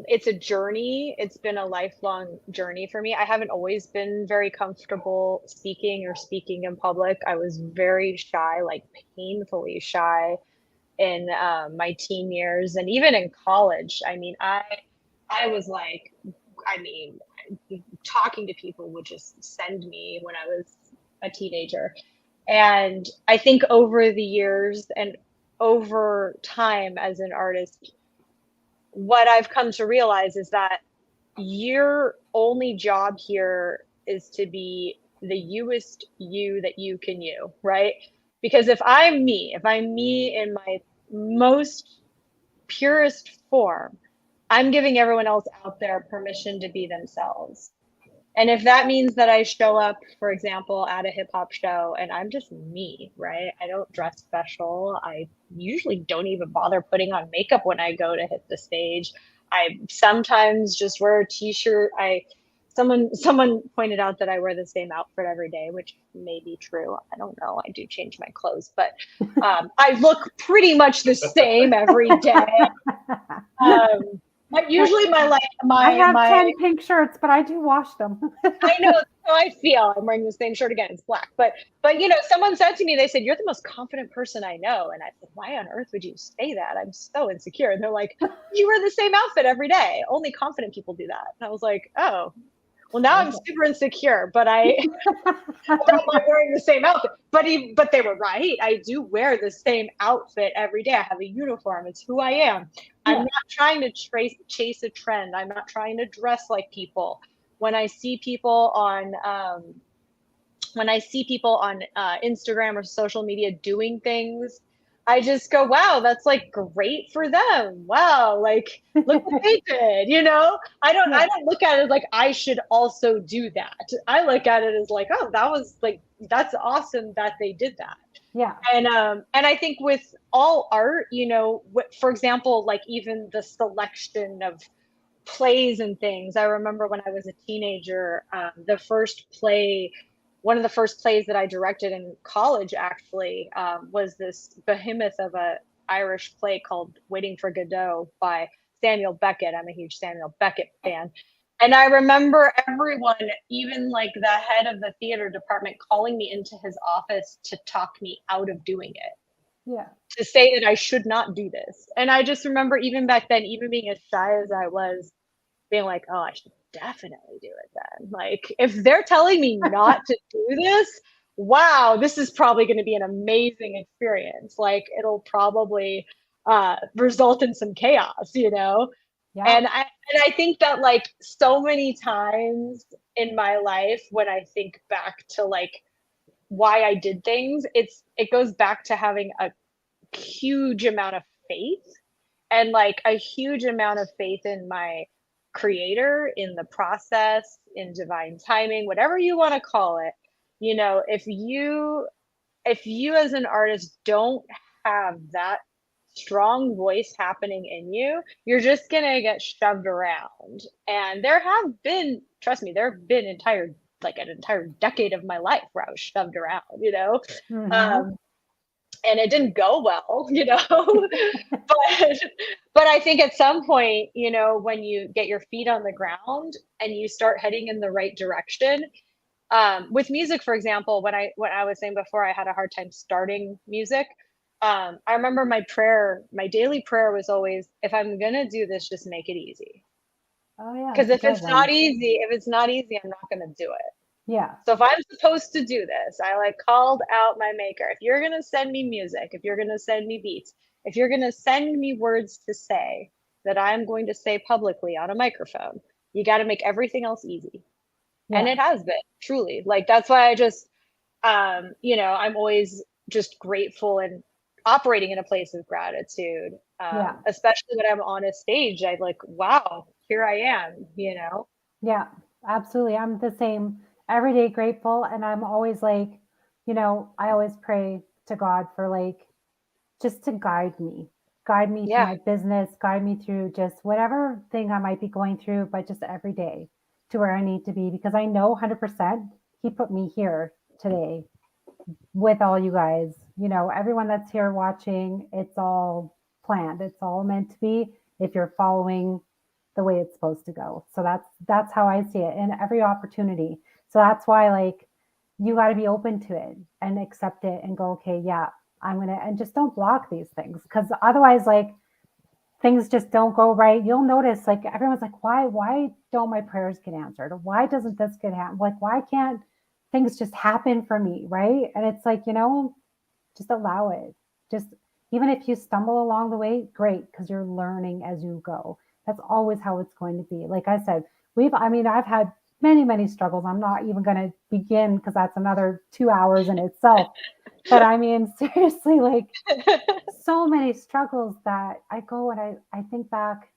it's a journey. It's been a lifelong journey for me. I haven't always been very comfortable speaking in public. I was very shy, like painfully shy in my teen years and even in college. I mean, I was like, I mean, talking to people would just send me when I was a teenager. And I think over the years and over time as an artist, what I've come to realize is that your only job here is to be the youest you that you can you, right? Because if I'm me in my most purest form, I'm giving everyone else out there permission to be themselves. And if that means that I show up, for example, at a hip hop show and I'm just me, right? I don't dress special. I usually don't even bother putting on makeup when I go to hit the stage. I sometimes just wear a t-shirt. Someone pointed out that I wear the same outfit every day, which may be true. I don't know. I do change my clothes, but I look pretty much the same every day. But usually I have my 10 pink shirts, but I do wash them. I know that's how I feel. I'm wearing the same shirt again. It's black. But someone said to me, they said, "You're the most confident person I know." And I said, "Why on earth would you say that? I'm so insecure." And they're like, "You wear the same outfit every day. Only confident people do that." And I was like, "Oh, Well, now I'm super insecure, but about my wearing the same outfit. But they were right. I do wear the same outfit every day. I have a uniform. It's who I am. I'm not trying to chase a trend. I'm not trying to dress like people. When I see people on Instagram or social media doing things, I just go, wow, that's like great for them. Wow, like look what they did, you know? I don't look at it like I should also do that. I look at it as like, oh, that's awesome that they did that. Yeah. And I think with all art, you know, for example, like even the selection of plays and things. I remember when I was a teenager, one of the first plays that I directed in college actually was this behemoth of a Irish play called Waiting for Godot by Samuel Beckett. I'm a huge Samuel Beckett fan. And I remember everyone, even like the head of the theater department, calling me into his office to talk me out of doing it. Yeah. To say that I should not do this. And I just remember even back then, even being as shy as I was, being like, oh, I should definitely do it then. Like, if they're telling me not to do this, wow, this is probably going to be an amazing experience. Like, it'll probably result in some chaos, you know? Yeah. And I think that like so many times in my life, when I think back to like why I did things, it goes back to having a huge amount of faith and like a huge amount of faith in my creator, in the process, in divine timing, whatever you want to call it. You know, if you as an artist don't have that strong voice happening in you, you're just gonna get shoved around. And there have been, trust me, there have been an entire decade of my life where I was shoved around, you know. And it didn't go well, you know. but I think at some point, you know, when you get your feet on the ground and you start heading in the right direction, with music, for example, when I was saying before, I had a hard time starting music. I remember my daily prayer was always, if I'm gonna do this, just make it easy. Oh yeah. Because if it's not easy, I'm not gonna do it. Yeah. So if I'm supposed to do this, I like called out my maker. If you're gonna send me music, if you're gonna send me beats, if you're gonna send me words to say that I'm going to say publicly on a microphone, you got to make everything else easy. Yeah. And it has been truly. Like that's why I just, you know, I'm always just grateful and operating in a place of gratitude. Especially when I'm on a stage, I'm like, wow, here I am. You know. Yeah, absolutely. I'm the same, every day grateful. And I'm always like, you know, I always pray to God for like, just to guide me through my business, guide me through just whatever thing I might be going through, but just every day to where I need to be, because I know 100% He put me here today with all you guys, you know, everyone that's here watching. It's all planned. It's all meant to be if you're following the way it's supposed to go. So that's how I see it in every opportunity. So that's why like you got to be open to it and accept it and go, okay, yeah, I'm going to, and just don't block these things, because otherwise like things just don't go right. You'll notice like everyone's like, why don't my prayers get answered? Or why doesn't this get happened? Like, why can't things just happen for me? Right. And it's like, you know, just allow it. Just even if you stumble along the way, great, because you're learning as you go. That's always how it's going to be. Like I said, I've had many struggles. I'm not even going to begin because that's another 2 hours in itself. But I mean, seriously, like so many struggles that I go and I think back,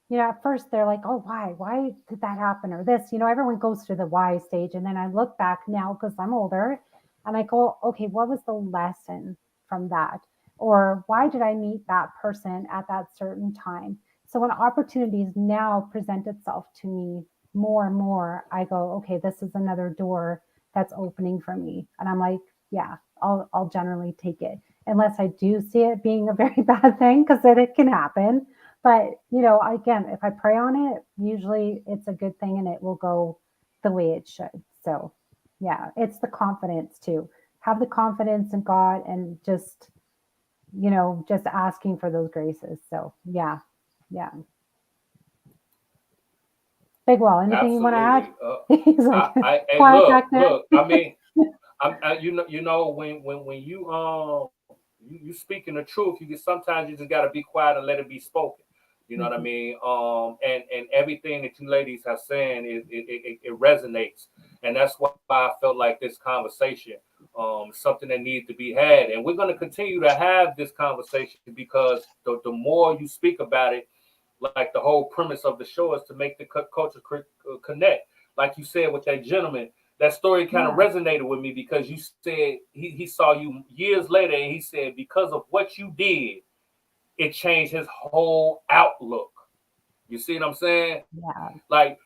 you know, at first they're like, oh, why did that happen? Or this, you know, everyone goes through the why stage. And then I look back now because I'm older and I go, okay, what was the lesson from that? Or why did I meet that person at that certain time? So when opportunities now present itself to me more and more, I go, okay, this is another door that's opening for me. And I'm like, yeah, I'll generally take it, unless I do see it being a very bad thing, because it can happen. But, you know, again, if I pray on it, usually it's a good thing and it will go the way it should. So, yeah, it's the confidence too. Have the confidence in God and just, you know, just asking for those graces. So, yeah. Bigg Wall, anything you want to add? Absolutely. He's like Hey, quiet back there. look. I mean, you know, when you speaking the truth, you get sometimes you just got to be quiet and let it be spoken. You know what I Mhm. mean? And everything that you ladies are saying it resonates, and that's why I felt like this conversation something that needs to be had, and we're going to continue to have this conversation because the more you speak about it, like the whole premise of the show is to make the culture connect. Like you said with that gentleman, that story kind of Yeah. resonated with me because you said he saw you years later and he said because of what you did, it changed his whole outlook. You see what I'm saying? Yeah. Like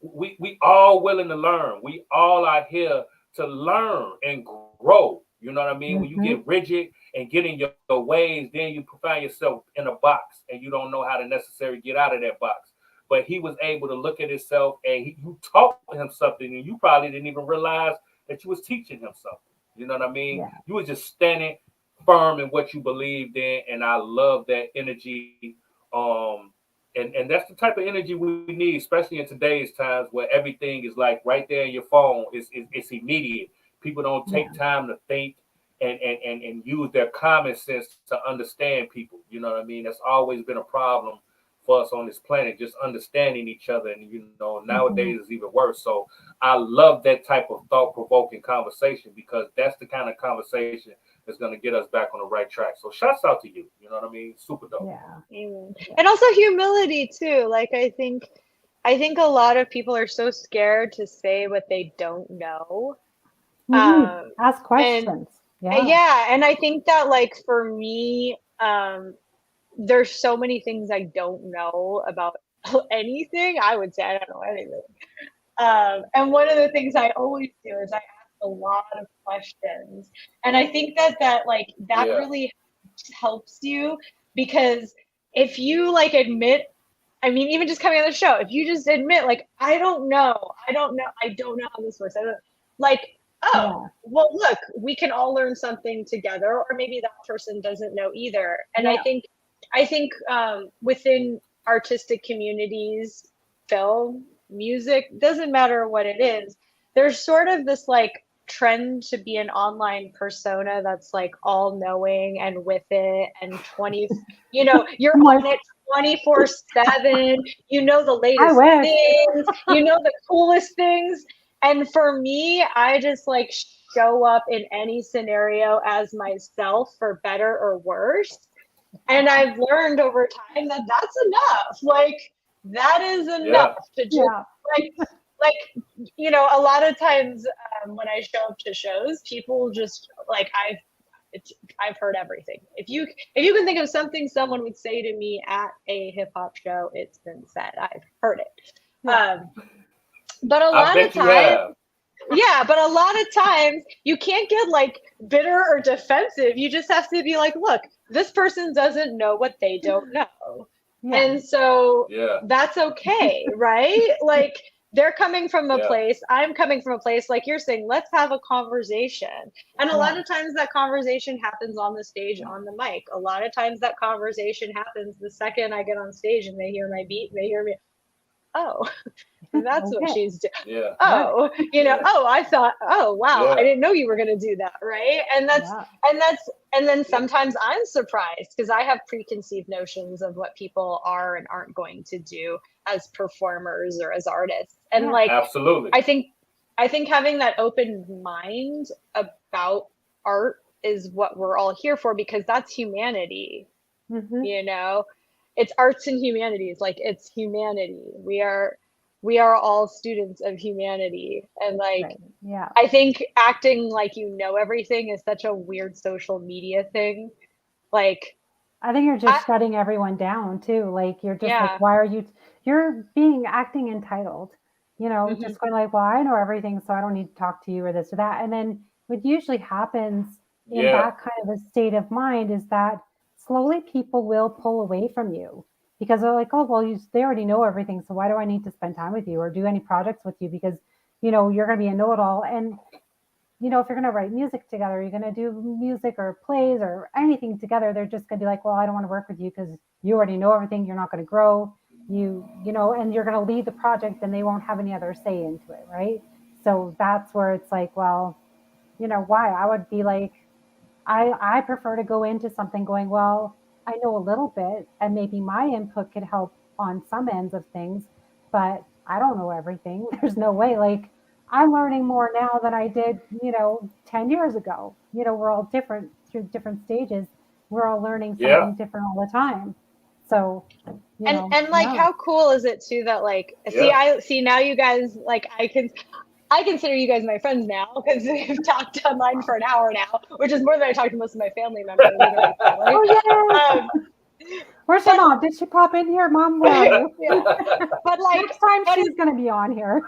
we all willing to learn. We all are here to learn and grow. You know what I mean? When you Hmm. get rigid and get in your ways, then you find yourself in a box and you don't know how to necessarily get out of that box. But he was able to look at himself and you taught him something and you probably didn't even realize that you was teaching him something. You know what I mean? Yeah. You was just standing firm in what you believed in, and I love that energy. Um, and that's the type of energy we need, especially in today's times where everything is like right there in your phone. It's immediate. People don't take Yeah. time to think and use their common sense to understand people. You know what I mean? That's always been a problem for us on this planet, just understanding each other. And you know, nowadays Hmm. is even worse. So I love that type of thought provoking conversation because that's the kind of conversation that's going to get us back on the right track. So shouts out to you. You know what I mean? Super dope. Yeah. Amen. Yeah. And also humility too. Like I think a lot of people are so scared to say what they don't know. Hmm. Um, Ask and questions. Yeah. yeah, and I think that like for me, there's so many things I don't know about anything. I would say I don't know anything. And one of the things I always do is I ask a lot of questions. And I think that like that Yeah. really helps you because if you like admit, I mean, even just coming on the show, if you just admit, like, I don't know how this works. I don't like, oh, Yeah. well, look, we can all learn something together, or maybe that person doesn't know either. And Yeah. I think within artistic communities, film, music, doesn't matter what it is, there's sort of this like trend to be an online persona that's like all knowing and with it and 20, you're I'm like, on it 24/7, you know the I latest wish. things, you know the coolest things. And for me, I just like show up in any scenario as myself for better or worse. And I've learned over time that that's enough. Like that is enough Yeah. to just Yeah. like a lot of times when I show up to shows, people just like I've heard everything. If you can think of something someone would say to me at a hip hop show, it's been said. I've heard it. Yeah. But a I lot of bet you times, have. yeah, but a lot of times you can't get like bitter or defensive. You just have to be like, look, this person doesn't know what they don't know. Yeah. And so Yeah. that's okay, right? Like they're coming from a Yeah. place, I'm coming from a place, like you're saying, let's have a conversation. And a Yeah. lot of times that conversation happens on the stage, on the mic. A lot of times that conversation happens the second I get on stage and they hear my beat, they hear me, oh, that's what Okay. she's doing. Yeah. Right. Oh, Yeah. oh, I thought, oh wow, I Yeah. didn't know you were going to do that, right? and that's Yeah. and that's and then Yeah. sometimes I'm surprised because I have preconceived notions of what people are and aren't going to do as performers or as artists. And Yeah. like Absolutely. I think having that open mind about art is what we're all here for, because that's humanity, Hmm. you know it's arts and humanities, like it's humanity. We are all students of humanity. And like Right. Yeah. I think acting like you know everything is such a weird social media thing. Like I think you're I just shutting everyone down too. Like you're just like, yeah. why are you? You're being acting entitled. Hmm. Just going like, well, I know everything, so I don't need to talk to you or this or that. And then what usually happens in Yeah. that kind of a state of mind is that slowly people will pull away from you because they're like, oh, well, they already know everything, so why do I need to spend time with you or do any projects with you? Because you're going to be a know-it-all. And if you're going to write music together, you're going to do music or plays or anything together, they're just going to be like, well, I don't want to work with you because you already know everything. You're not going to grow. you know, and you're going to lead the project and they won't have any other say into it, right? So that's where it's like, well, you know, why? I would be like, I prefer to go into something going, well, I know a little bit and maybe my input could help on some ends of things, but I don't know everything. There's no way. Like, I'm learning more now than I did, you know, 10 years ago. You know, we're all different through different stages. We're all learning Yeah. something different all the time. So, you know, And like, no. how cool is it too that like, Yeah. see now you guys, like, I consider you guys my friends now because we've talked online for an hour now, which is more than I talk to most of my family members. Literally, family. Oh, Um, yeah. Where's your mom? Did she pop in here? Mom, where are you? yeah, but like, Next time but she's going to be on here.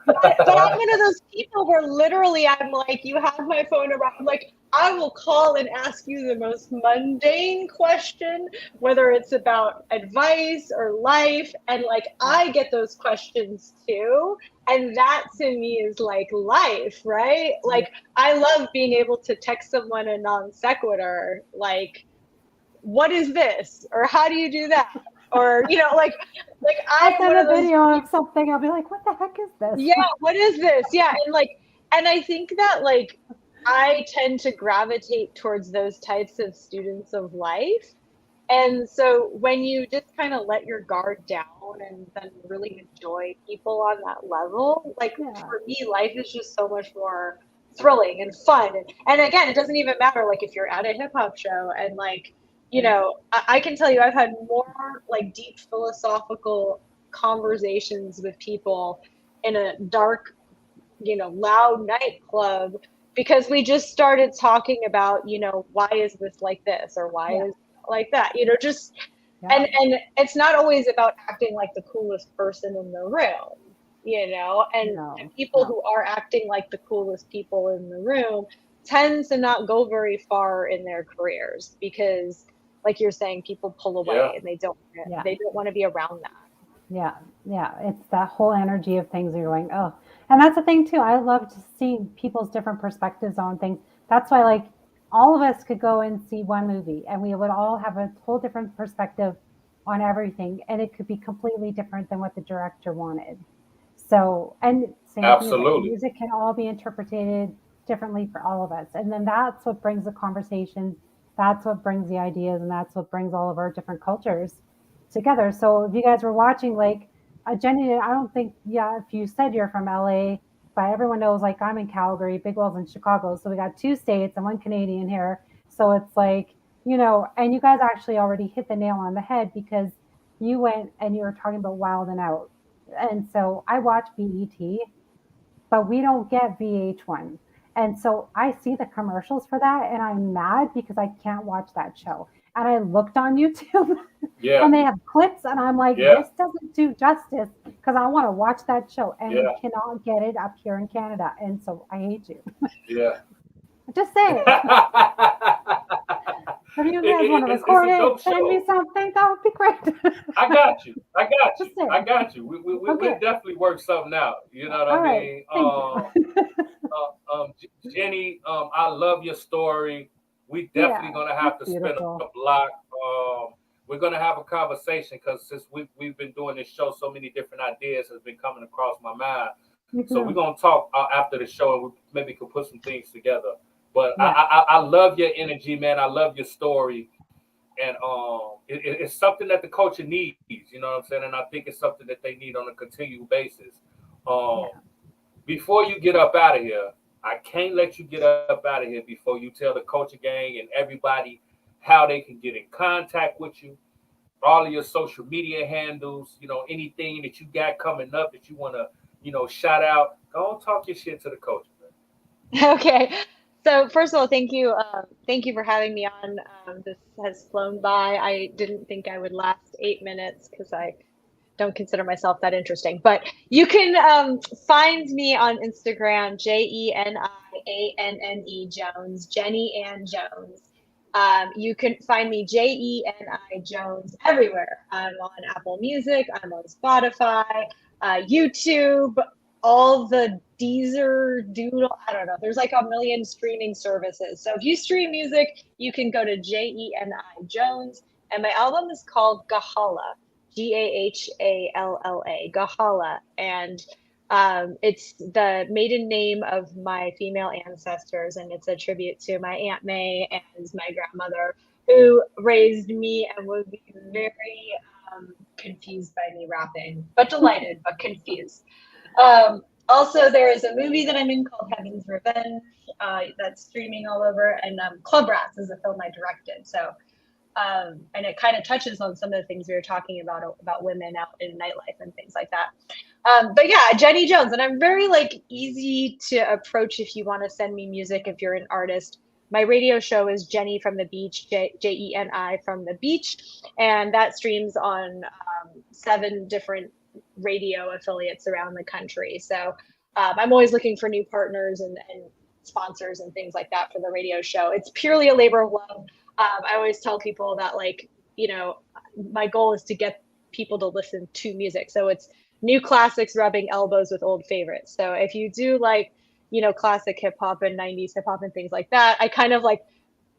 but I'm one of those people where literally I'm like, you have my phone around, like I will call and ask you the most mundane question, whether it's about advice or life, and like I get those questions too. And that to me is like life, right? Like I love being able to text someone a non sequitur, like, what is this? Or how do you do that? Or, you know, like I I'll am send one a of those video people. of something. I'll be like, what the heck is this? Yeah, what is this? Yeah, and like, and I think that like I tend to gravitate towards those types of students of life. And so when you just kind of let your guard down and then really enjoy people on that level, like Yeah. for me, life is just so much more thrilling and fun. And again, it doesn't even matter like if you're at a hip hop show and like, you know, I can tell you I've had more like deep philosophical conversations with people in a dark, you know, loud nightclub because we just started talking about, you know, why is this like this or why Yeah. is it like that? You know, just Yeah. and it's not always about acting like the coolest person in the room, you know, and the No. people No. who are acting like the coolest people in the room tends to not go very far in their careers because like you're saying people pull away Yeah. and Yeah. they don't want to be around that. Yeah. Yeah. It's that whole energy of things. You're going, oh, and that's the thing too. I love to see people's different perspectives on things. That's why, like, all of us could go and see one movie, and we would all have a whole different perspective on everything, and it could be completely different than what the director wanted. So, and same with music. Absolutely. Music can all be interpreted differently for all of us. And then that's what brings the conversation. That's what brings the ideas. And that's what brings all of our different cultures together. So if you guys were watching, like, Jenny, I don't think, yeah, if you said you're from LA, but everyone knows, like, I'm in Calgary, Big Wall's in Chicago. So we got two states and one Canadian here. So it's like, you know, and you guys actually already hit the nail on the head because you went and you were talking about Wild and Out, and so I watch BET, but we don't get VH1. And so I see the commercials for that and I'm mad because I can't watch that show. And I looked on YouTube Yeah. and they have clips and I'm like, Yeah. this doesn't do justice because I want to watch that show and we Yeah. cannot get it up here in Canada. And so I hate you. Yeah. Just saying. If you guys want to It's record a it, dope send me show. something, that would be great. I got you. I got you. Just saying. I got you. We'll Okay. definitely work something out. You know what All I right. mean? Thank you. Jenny, I love your story. We definitely Yeah. gonna have It's to spin a beautiful. block. We're gonna have a conversation because since we've been doing this show, so many different ideas has been coming across my mind. So we're Mhm. gonna talk after the show, and we maybe could put some things together. But Yeah. I love your energy, man. I love your story, and it's something that the culture needs. You know what I'm saying? And I think it's something that they need on a continual basis. Um, Yeah. Before you get up out of here, I can't let you get up out of here before you tell the culture gang and everybody how they can get in contact with you, all of your social media handles, you know, anything that you got coming up that you want to, you know, shout out. Go and talk your shit to the culture, man. Okay. So first of all, thank you for having me on. This has flown by. I didn't think I would last 8 minutes because I don't consider myself that interesting. But you can find me on Instagram, JeniAnne Jones, Jeni and Jones. You can find me JENI Jones everywhere. I'm on Apple Music. I'm on Spotify, YouTube, all the Deezer, Doodle. I don't know. There's like a million streaming services. So if you stream music, you can go to JENI Jones. And my album is called GAHALLA. GAHALLA, GAHALLA, and it's the maiden name of my female ancestors, and it's a tribute to my Aunt May and my grandmother, who raised me and would be very confused by me rapping, but delighted, but confused. Also, there is a movie that I'm in called Heaven's Revenge that's streaming all over, and Club Rats is a film I directed. So, and it kind of touches on some of the things we were talking about women out in nightlife and things like that. But yeah, Jeni Jones, and I'm very like easy to approach if you want to send me music if you're an artist. My radio show is Jeni from the Beach, Jeni from the Beach, and that streams on 7 different radio affiliates around the country. So I'm always looking for new partners and sponsors and things like that for the radio show. It's purely a labor of love. I always tell people that, like, you know, my goal is to get people to listen to music. So it's new classics rubbing elbows with old favorites. So if you do like, you know, classic hip hop and 90s hip hop and things like that, I kind of like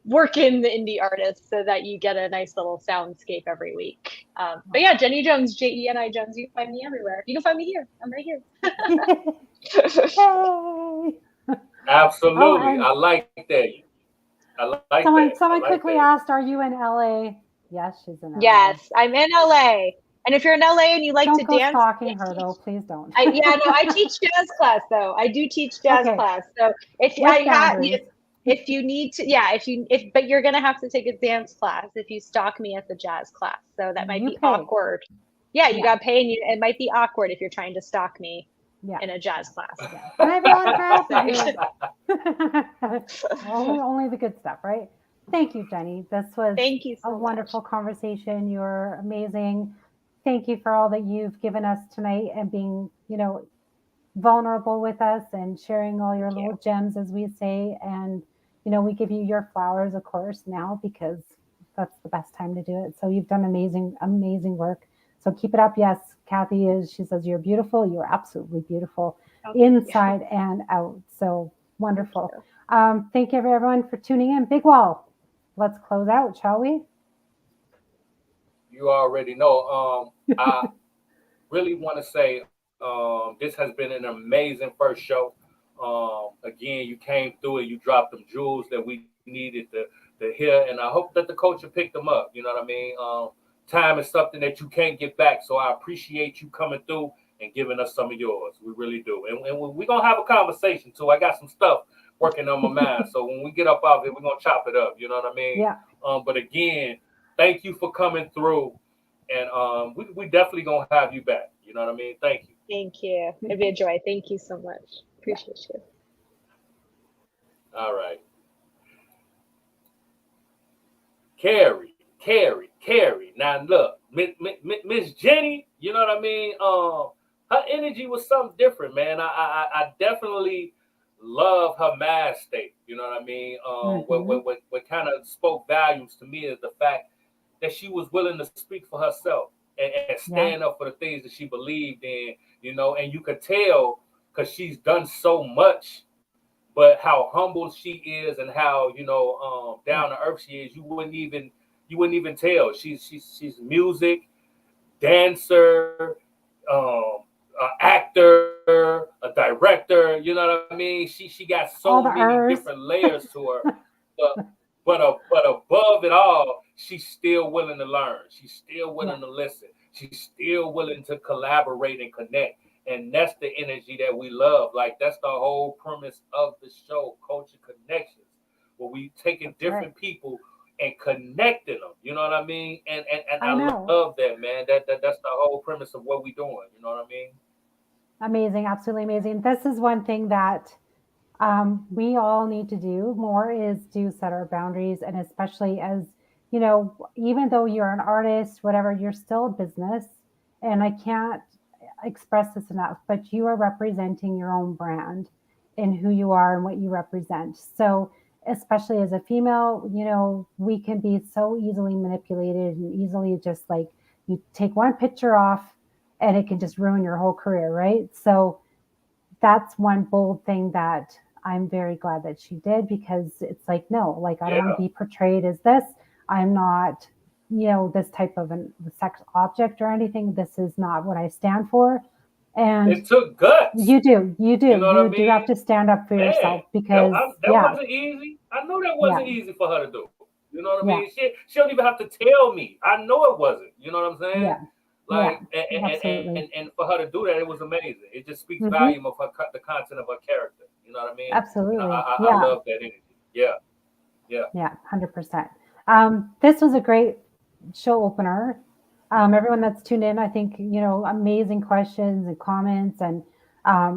work in the indie artists so that you get a nice little soundscape every week. But yeah, Jeni Jones, JeniAnneJones, you can find me everywhere. You can find me here. I'm right here. Yay! Absolutely. I like that. I like that. Someone I like quickly that. asked, "Are you in LA?" Yes, she's in LA. Yes, I'm in LA. And if you're in LA and you like Don't to go dance, stalking her though. Please don't. I teach jazz class though. I do teach jazz class. So if if you need to, but you're gonna have to take a dance class if you stalk me at the jazz class. So that might be awkward. Yeah, you got to pay, and it might be awkward if you're trying to stalk me in a jazz class. Yeah. And I have a lot of crap. Only the good stuff, right? Thank you, Jeni. This was a wonderful conversation. You're amazing. Thank you for all that you've given us tonight and being, you know, vulnerable with us and sharing all your little gems, as we say. And, you know, we give you your flowers, of course, now, because that's the best time to do it. So you've done amazing, amazing work. So keep it up. Yes, Kathy she says, you're beautiful. You're absolutely beautiful inside and out. So wonderful. Thank you, everyone, for tuning in. Bigg Wall, let's close out, shall we? You already know. I really want to say this has been an amazing first show. Again, you came through it. You dropped them jewels that we needed to hear, and I hope that the culture picked them up. You know what I mean? Time is something that you can't get back, so I appreciate you coming through and giving us some of yours. We really do. And we're going to have a conversation, too. I got some stuff working on my mind, so when we get up out of here, we're going to chop it up. You know what I mean? Yeah. But again, thank you for coming through, and we definitely going to have you back. You know what I mean? Thank you. Thank you. It'd be a joy. Thank you so much. Appreciate you. All right. Cari. Now look, Miss Jeni, you know what I mean? Her energy was something different, man. I definitely love her mind state. You know what I mean? What kind of spoke volumes to me is the fact that she was willing to speak for herself and stand up for the things that she believed in. You know, and you could tell because she's done so much, but how humble she is and how, you know, down to earth she is. You wouldn't even tell. She's music, dancer, actor, a director. You know what I mean? She got so many different layers to her. But above it all, she's still willing to learn. She's still willing to listen. She's still willing to collaborate and connect. And that's the energy that we love. Like, that's the whole premise of the show, Culture Connections, where we taking different people and connecting them. You know what I mean? And I love that, man. That's the whole premise of what we're doing. You know what I mean? Amazing. Absolutely amazing. This is one thing that we all need to do more, is to set our boundaries. And especially as, you know, even though you're an artist, whatever, you're still a business. And I can't express this enough, but you are representing your own brand in who you are and what you represent. So especially as a female, you know, we can be so easily manipulated and easily just like, you take one picture off and it can just ruin your whole career, right? So that's one bold thing that I'm very glad that she did, because it's like, no, like, I don't want to be portrayed as this. I'm not this type of a sex object or anything. This is not what I stand for. And it took guts. You do. You know what I mean? Do have to stand up for yourself, because that wasn't easy. I know that wasn't easy for her to do. You know what I mean? She don't even have to tell me. I know it wasn't. You know what I'm saying? Yeah. Like, and for her to do that, it was amazing. It just speaks volume of the content of her character. You know what I mean? Absolutely. I love that energy. Yeah. 100%. This was a great show opener. Everyone that's tuned in, I think, amazing questions and comments and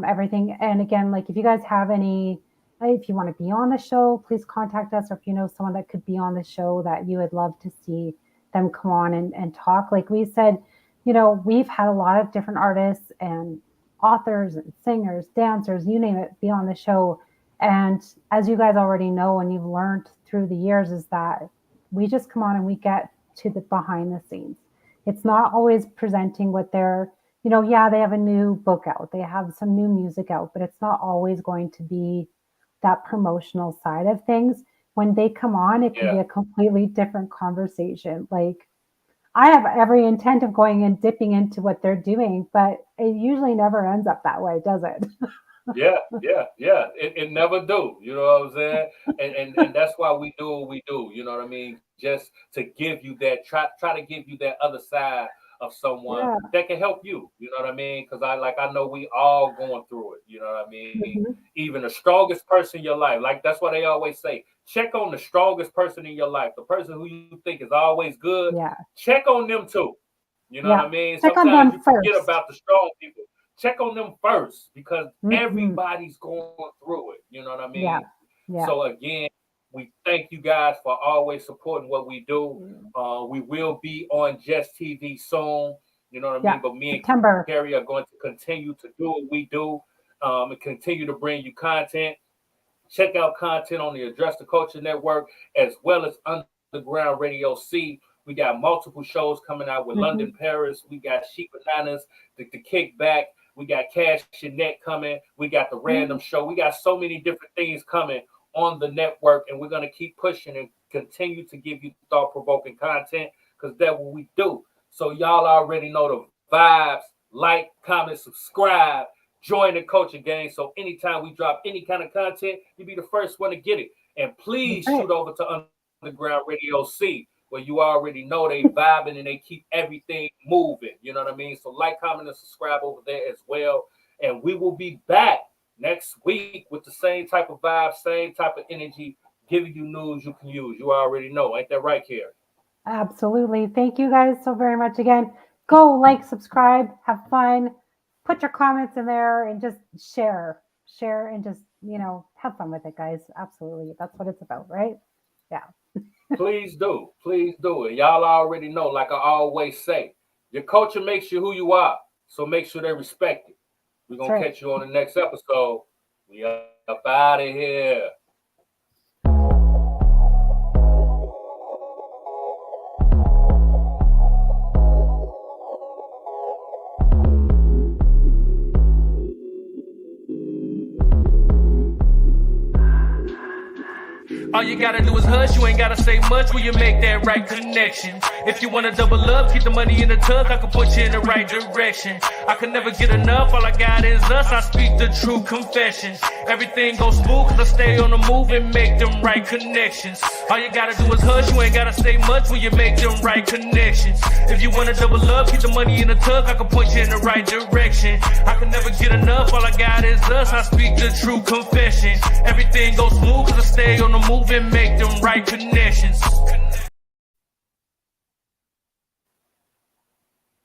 everything. And again, like, if you guys have if you want to be on the show, please contact us. Or if you know someone that could be on the show that you would love to see them come on and talk. Like we said, we've had a lot of different artists and authors and singers, dancers, you name it, be on the show. And as you guys already know, and you've learned through the years, is that we just come on and we get to the behind the scenes. It's not always presenting what they're, they have a new book out, they have some new music out, but it's not always going to be that promotional side of things. When they come on, it can be a completely different conversation. Like, I have every intent of going and dipping into what they're doing, but it usually never ends up that way, does it? Yeah. It never do. You know what I'm saying? And that's why we do what we do. You know what I mean? Just to give you that, try to give you that other side of someone that can help you. You know what I mean? Because I know we all going through it. You know what I mean? Even the strongest person in your life, like, that's what they always say. Check on the strongest person in your life, the person who you think is always good. Check on them too. You know what I mean? Check Sometimes you forget about the strong people. Check on them first, because everybody's going through it. You know what I mean? So again, we thank you guys for always supporting what we do. We will be on Just TV soon. You know what I mean? But me and Cari are going to continue to do what we do, and continue to bring you content. Check out content on the Address the Culture Network, as well as Underground Radio C. We got multiple shows coming out with London Paris. We got Sheep Bananas, the Kickback. We got Cash Your Net coming. We got the Random Show. We got so many different things coming on the network, and we're going to keep pushing and continue to give you thought-provoking content, because that's what we do. So y'all already know the vibes. Like, comment, subscribe, join the culture gang. So anytime we drop any kind of content, you'll be the first one to get it. And please shoot over to Underground Radio C, where you already know they vibing and they keep everything moving. You know what I mean? So like, comment, and subscribe over there as well. And we will be back next week with the same type of vibe, same type of energy, giving you news you can use. You already know. Ain't that right, Cari? Absolutely. Thank you guys so very much again. Go like, subscribe, have fun, put your comments in there, and just share and just, have fun with it, guys. Absolutely. That's what it's about, right? Yeah. Please do. And y'all already know, like I always say, your culture makes you who you are. So make sure they respect it. We're going to catch you on the next episode. We up out of here. All you gotta do is hush, you ain't gotta say much when you make that right connection. If you wanna double up, keep the money in the tuck, I can put you in the right direction. I can never get enough, all I got is us, I speak the true confession. Everything goes smooth cause I stay on the move and make them right connections. All you gotta do is hush, you ain't gotta say much when you make them right connections. If you wanna double up, keep the money in the tuck, I can put you in the right direction. I can never get enough, all I got is us, I speak the true confession. Everything goes smooth cause I stay on the move and make them right connections.